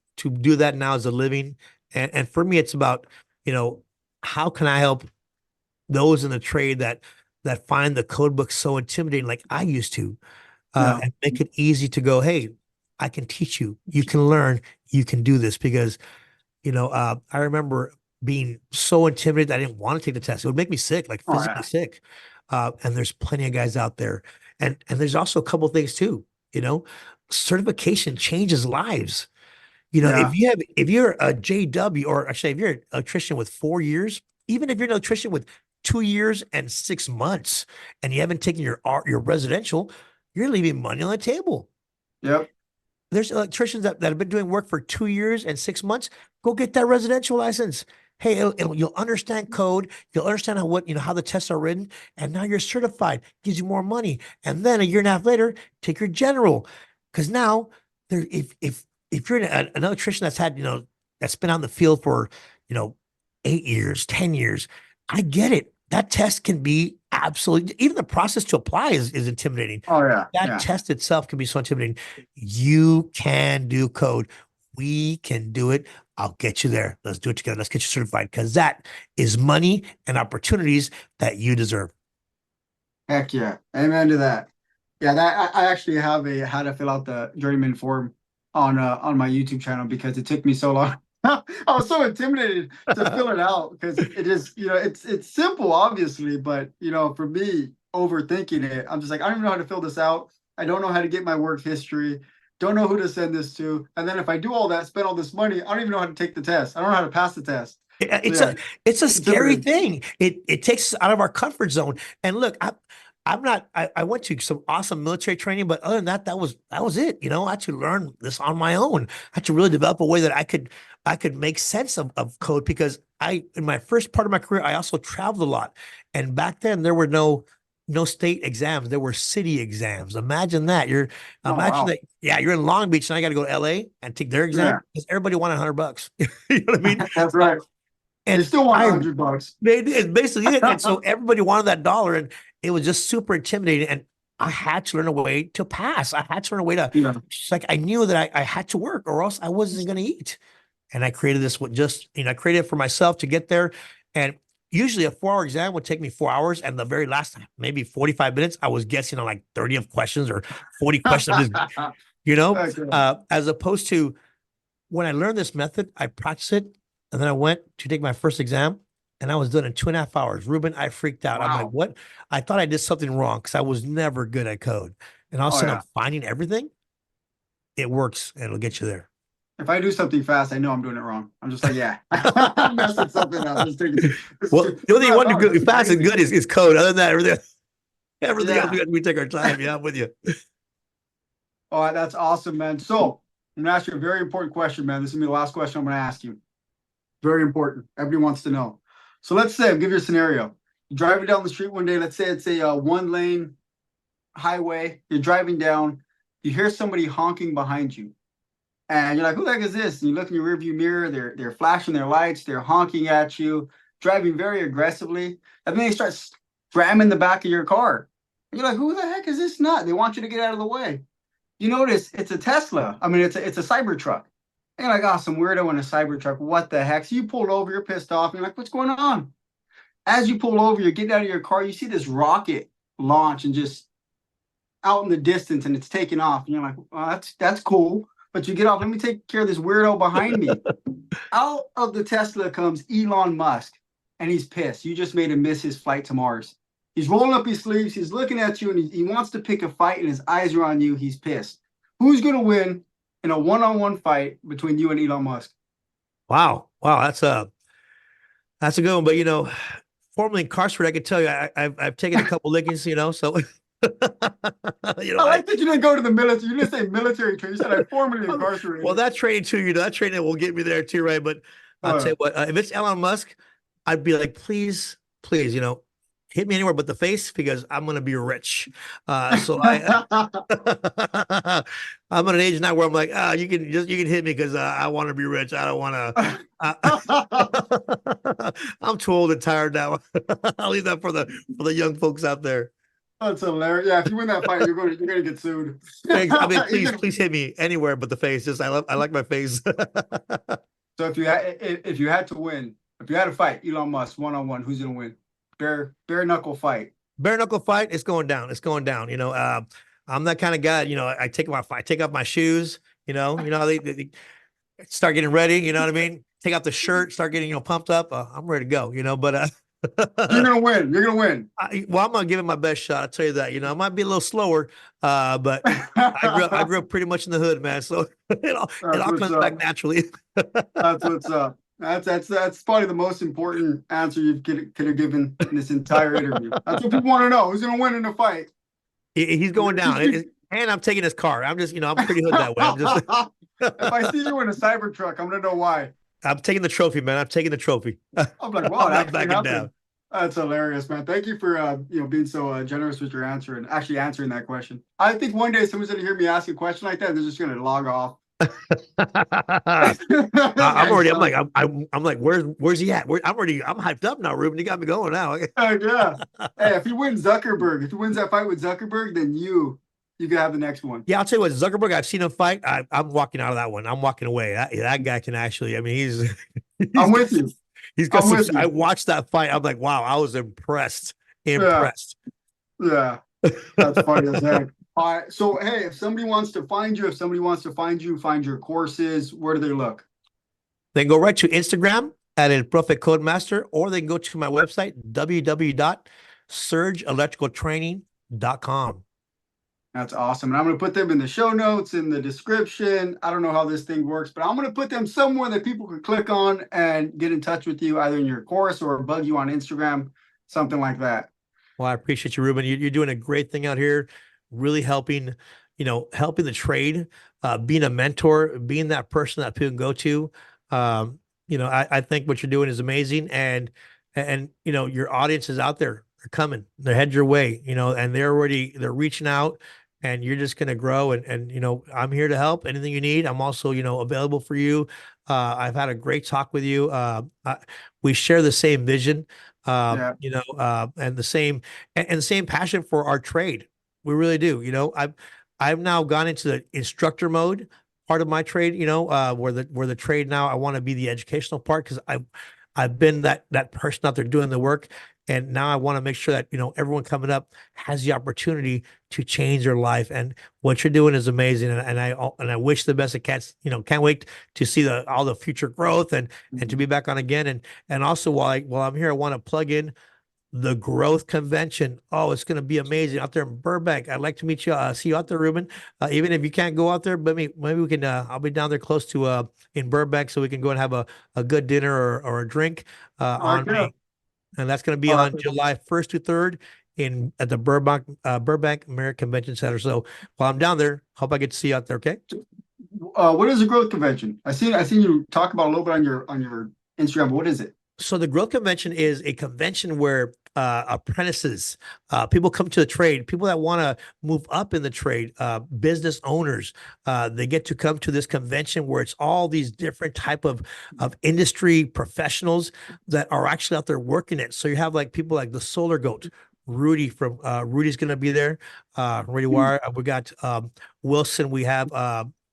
that now as a living. And for me, it's about, how can I help those in the trade that find the code book so intimidating like I used to, and make it easy to go, hey, I can teach you. You can learn. You can do this because, I remember being so intimidated that I didn't want to take the test. It would make me sick, like Oh physically yeah. sick. And there's plenty of guys out there. And there's also a couple things too, you know, certification changes lives. You know, Yeah. if you're a JW, or actually if you're an electrician with 4 years, even if you're an electrician with 2 years and 6 months, and you haven't taken your residential, you're leaving money on the table. Yep. There's electricians that have been doing work for 2 years and 6 months. Go get that residential license. Hey, you'll understand code. You'll understand how the tests are written, and now you're certified. Gives you more money. And then a year and a half later, take your general, because now there, if you're an electrician that's been on the field for 8 years, 10 years, I get it. That test can be absolutely, even the process to apply is intimidating. Oh yeah. That Yeah. test itself can be so intimidating. You can do code. We can do it. I'll get you there. Let's do it together. Let's get you certified, because that is money and opportunities that you deserve. Heck yeah. Amen to that. Yeah, that I actually have a how to fill out the journeyman form on my YouTube channel because it took me so long. I was so intimidated to fill it out because it is, it's simple, obviously, but for me, overthinking it, I'm just like, I don't even know how to fill this out. I don't know how to get my work history, don't know who to send this to. And then if I do all that, spend all this money, I don't even know how to take the test. I don't know how to pass the test. So It's yeah, a scary thing. It takes us out of our comfort zone. And look, I'm not. I went to some awesome military training, but other than that, that was it. I had to learn this on my own. I had to really develop a way that I could make sense of code, because in my first part of my career, I also traveled a lot, and back then there were no state exams. There were city exams. Imagine that. Oh Imagine wow. that. Yeah, you're in Long Beach, and I got to go to LA and take their exam Yeah, because everybody wanted $100. You know what I mean? that's right. They And still want I $100. they did basically it. And so everybody wanted that dollar, and it was just super intimidating. And I had to learn a way to pass. I had to learn a way to, Yeah. just like, I knew that I had to work, or else I wasn't going to eat. And I created this with I created it for myself to get there. And usually a 4-hour exam would take me 4 hours. And the very last, maybe 45 minutes, I was guessing on like 30 of questions or 40 questions. Okay. As opposed to, when I learned this method, I practiced it, and then I went to take my first exam, and I was done in 2.5 hours. Ruben, I freaked out. I'm like, Wow. what? I thought I did something wrong because I was never good at code. And all of a Oh sudden, yeah. I'm finding everything. It works, and it'll get you there. If I do something fast, I know I'm doing it wrong. I'm just like, yeah, I'm messing something up. It's Well, too, the only thing you want to do it's good, fast and crazy. good is code. Other than that, everything else, Yeah. we take our time. Yeah, I'm with you. All right, that's awesome, man. So I'm gonna ask you a very important question, man. This is gonna be the last question I'm gonna ask you. Very important. Everybody wants to know. So let's say, I'll give you a scenario. You're driving down the street one day. Let's say it's a one-lane highway. You're driving down. You hear somebody honking behind you. And you're like, who the heck is this? And you look in your rearview mirror, they're flashing their lights, they're honking at you, driving very aggressively. And then they start slamming the back of your car. And you're like, who the heck is this nut? They want you to get out of the way. You notice it's a Tesla. I mean, it's a Cybertruck. And you're like, oh, some weirdo in a Cybertruck. What the heck? So you pulled over, you're pissed off, and you're like, what's going on? As you pull over, you're getting out of your car, you see this rocket launch and just out in the distance, and it's taking off. And you're like, well, that's cool. But you get off, let me take care of this weirdo behind me. Out of the Tesla comes Elon Musk, and he's pissed. You just made him miss his flight to Mars. He's rolling up his sleeves, he's looking at you, and he wants to pick a fight, and his eyes are on you. He's pissed. Who's going to win in a one-on-one fight between you and Elon Musk? Wow, that's a good one. But formerly incarcerated, I can tell you, I've taken a couple lickings. So I like that you didn't go to the military. You didn't say military training. You said I formerly incarcerated. Well, that training too, that training will get me there too, right? But I'll tell you what, if it's Elon Musk, I'd be like, please, hit me anywhere but the face, because I'm gonna be rich. So I'm at an age now where I'm like, you can hit me because I want to be rich. I don't want to. I'm too old and tired now. I'll leave that for the young folks out there. That's hilarious. Yeah, if you win that fight, you're gonna get sued. I mean, please hit me anywhere but the face. Just I like my face. So if you had to win, if you had to fight Elon Musk one-on-one, who's gonna win? Bare knuckle fight. Bare knuckle fight. It's going down. I'm that kind of guy. I take off my shoes. How they start getting ready. You know what I mean? take out the shirt, start getting, pumped up. I'm ready to go, but You're gonna win. You're gonna win. I'm gonna give it my best shot. I'll tell you that. I might be a little slower, but I grew up pretty much in the hood, man. So it all What's comes up. back naturally. That's what's up. That's probably the most important answer you could have given in this entire interview. That's what people want to know. Who's gonna win in the fight? He's going down, and I'm taking his car. I'm just, I'm pretty hood that way. I'm just. If I see you in a cyber truck, I'm gonna know why. I'm taking the trophy, man. I'm taking the trophy. I'm like, wow, I'm not backing down. That's hilarious, man. Thank you for being so generous with your answer and actually answering that question. I think one day someone's gonna hear me ask a question like that, and they're just gonna log off. I'm like, where's he at? I'm hyped up now, Ruben. You got me going now. Yeah. Hey, if he wins that fight with Zuckerberg, then you can have the next one. Yeah, I'll tell you what, Zuckerberg, I've seen him fight. I'm walking out of that one. I'm walking away. That guy can actually, he's I'm with you. He's got some, I watched that fight. I'm like, wow, I was impressed. Yeah. That's funny as heck. All right. So, hey, if somebody wants to find you, find your courses, where do they look? They can go right to Instagram at El Profe Codemaster, or they can go to my website, www.surgeelectricaltraining.com. That's awesome. And I'm going to put them in the show notes, in the description. I don't know how this thing works, but I'm going to put them somewhere that people can click on and get in touch with you, either in your course or bug you on Instagram, something like that. Well, I appreciate you, Ruben. You're doing a great thing out here, really helping the trade, being a mentor, being that person that people can go to. I think what you're doing is amazing. And your audience is out there. They're coming. They're headed your way, and they're reaching out, and you're just going to grow. And I'm here to help. Anything you need, I'm also, available for you. I've had a great talk with you. We share the same vision, and the same passion for our trade. We really do. I've now gone into the instructor mode part of my trade, where the trade now, I want to be the educational part, because I've been that person out there doing the work. And now I want to make sure that, everyone coming up has the opportunity to change their life. And what you're doing is amazing. And I wish the best. I can't wait to see all the future growth and to be back on again. And also while I'm here, I want to plug in the Growth Convention. Oh, it's going to be amazing out there in Burbank. I'd like to meet you, see you out there, Ruben. Even if you can't go out there, but maybe we can, I'll be down there close to, in Burbank, so we can go and have a good dinner or a drink, on me. And that's going to be on July 1st to 3rd at the Burbank American Convention Center. So while I'm down there, hope I get to see you out there. Okay. What is the Growth Convention? I seen you talk about a little bit on your Instagram. But what is it? So the Growth Convention is a convention where apprentices, people come to the trade, people that want to move up in the trade, business owners, they get to come to this convention where it's all these different type of industry professionals that are actually out there working it. So you have like people like the Solar Goat, Rudy from Rudy's going to be there. Rudy Wire. We got Wilson. We have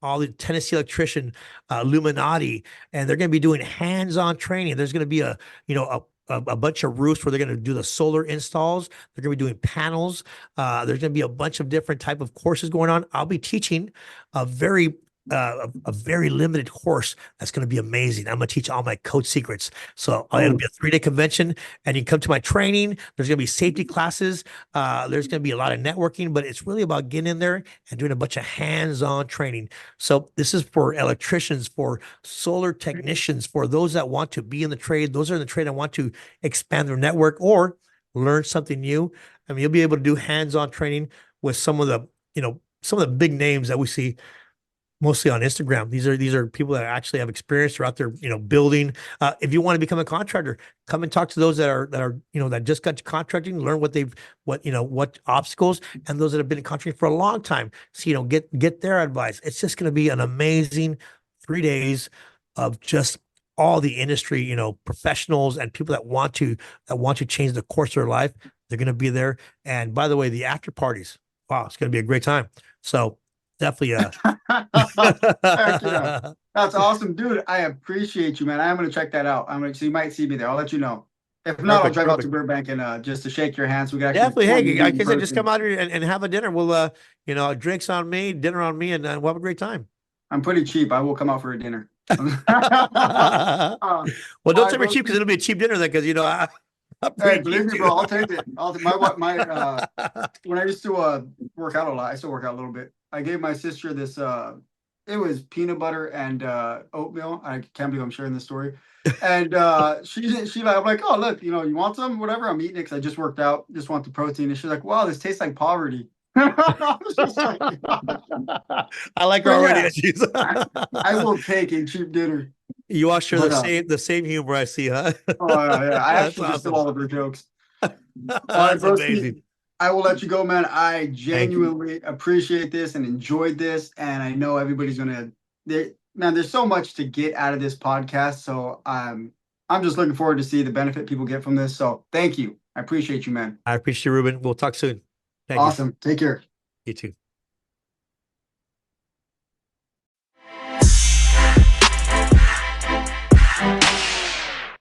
all the Tennessee Electrician, Illuminati, and they're going to be doing hands-on training. There's going to be a bunch of roofs where they're going to do the solar installs. They're going to be doing panels. There's going to be a bunch of different type of courses going on. I'll be teaching a very limited course that's going to be amazing. I'm going to teach all my code secrets. So it'll be a 3-day convention, and you come to my training. There's going to be safety classes. There's going to be a lot of networking, but it's really about getting in there and doing a bunch of hands-on training. So this is for electricians, for solar technicians, for those that want to be in the trade. Those are in the trade and want to expand their network or learn something new. I mean, you'll be able to do hands-on training with some of the big names that we see mostly on Instagram. These are people that actually have experience. They're out there, building. If you want to become a contractor, come and talk to those that are that just got to contracting, learn what obstacles, and those that have been in contracting for a long time. So get their advice. It's just going to be an amazing 3 days of just all the industry, professionals and people that want to change the course of their life. They're going to be there. And by the way, the after parties, wow, it's going to be a great time. So definitely. Yeah. That's awesome, dude. I appreciate you, man. I'm going to check that out. So you might see me there. I'll let you know. If not, I'll drive out to Burbank and just to shake your hands. We got definitely. Hey, like I said, just come out here and have a dinner. We'll, drinks on me, dinner on me, and we'll have a great time. I'm pretty cheap. I will come out for a dinner. Uh, Well, don't my tell me cheap because it'll be a cheap dinner then, because I'm Hey, pretty believe cheap me, too. bro, I'll take it. My when I used to work out a lot, I still work out a little bit. I gave my sister this it was peanut butter and oatmeal. I can't believe I'm sharing this story. And she like, I'm like, oh look, you want some? Whatever. I'm eating it because I just worked out, just want the protein. And she's like, wow, this tastes like poverty. I was just like, I like her but already. yeah, She's I will take a cheap dinner. you all share But the same humor, I see, huh? oh yeah, I That's actually just steal awesome. all of her jokes. All right, That's broski. amazing. I will let you go, man. I Thank you. genuinely appreciate this and enjoyed this, and I know everybody's gonna. Man, there's so much to get out of this podcast, so I'm just looking forward to see the benefit people get from this. So thank you. I appreciate you, man. I appreciate you, Ruben. We'll talk soon. Thank you. Awesome. Take care. You too.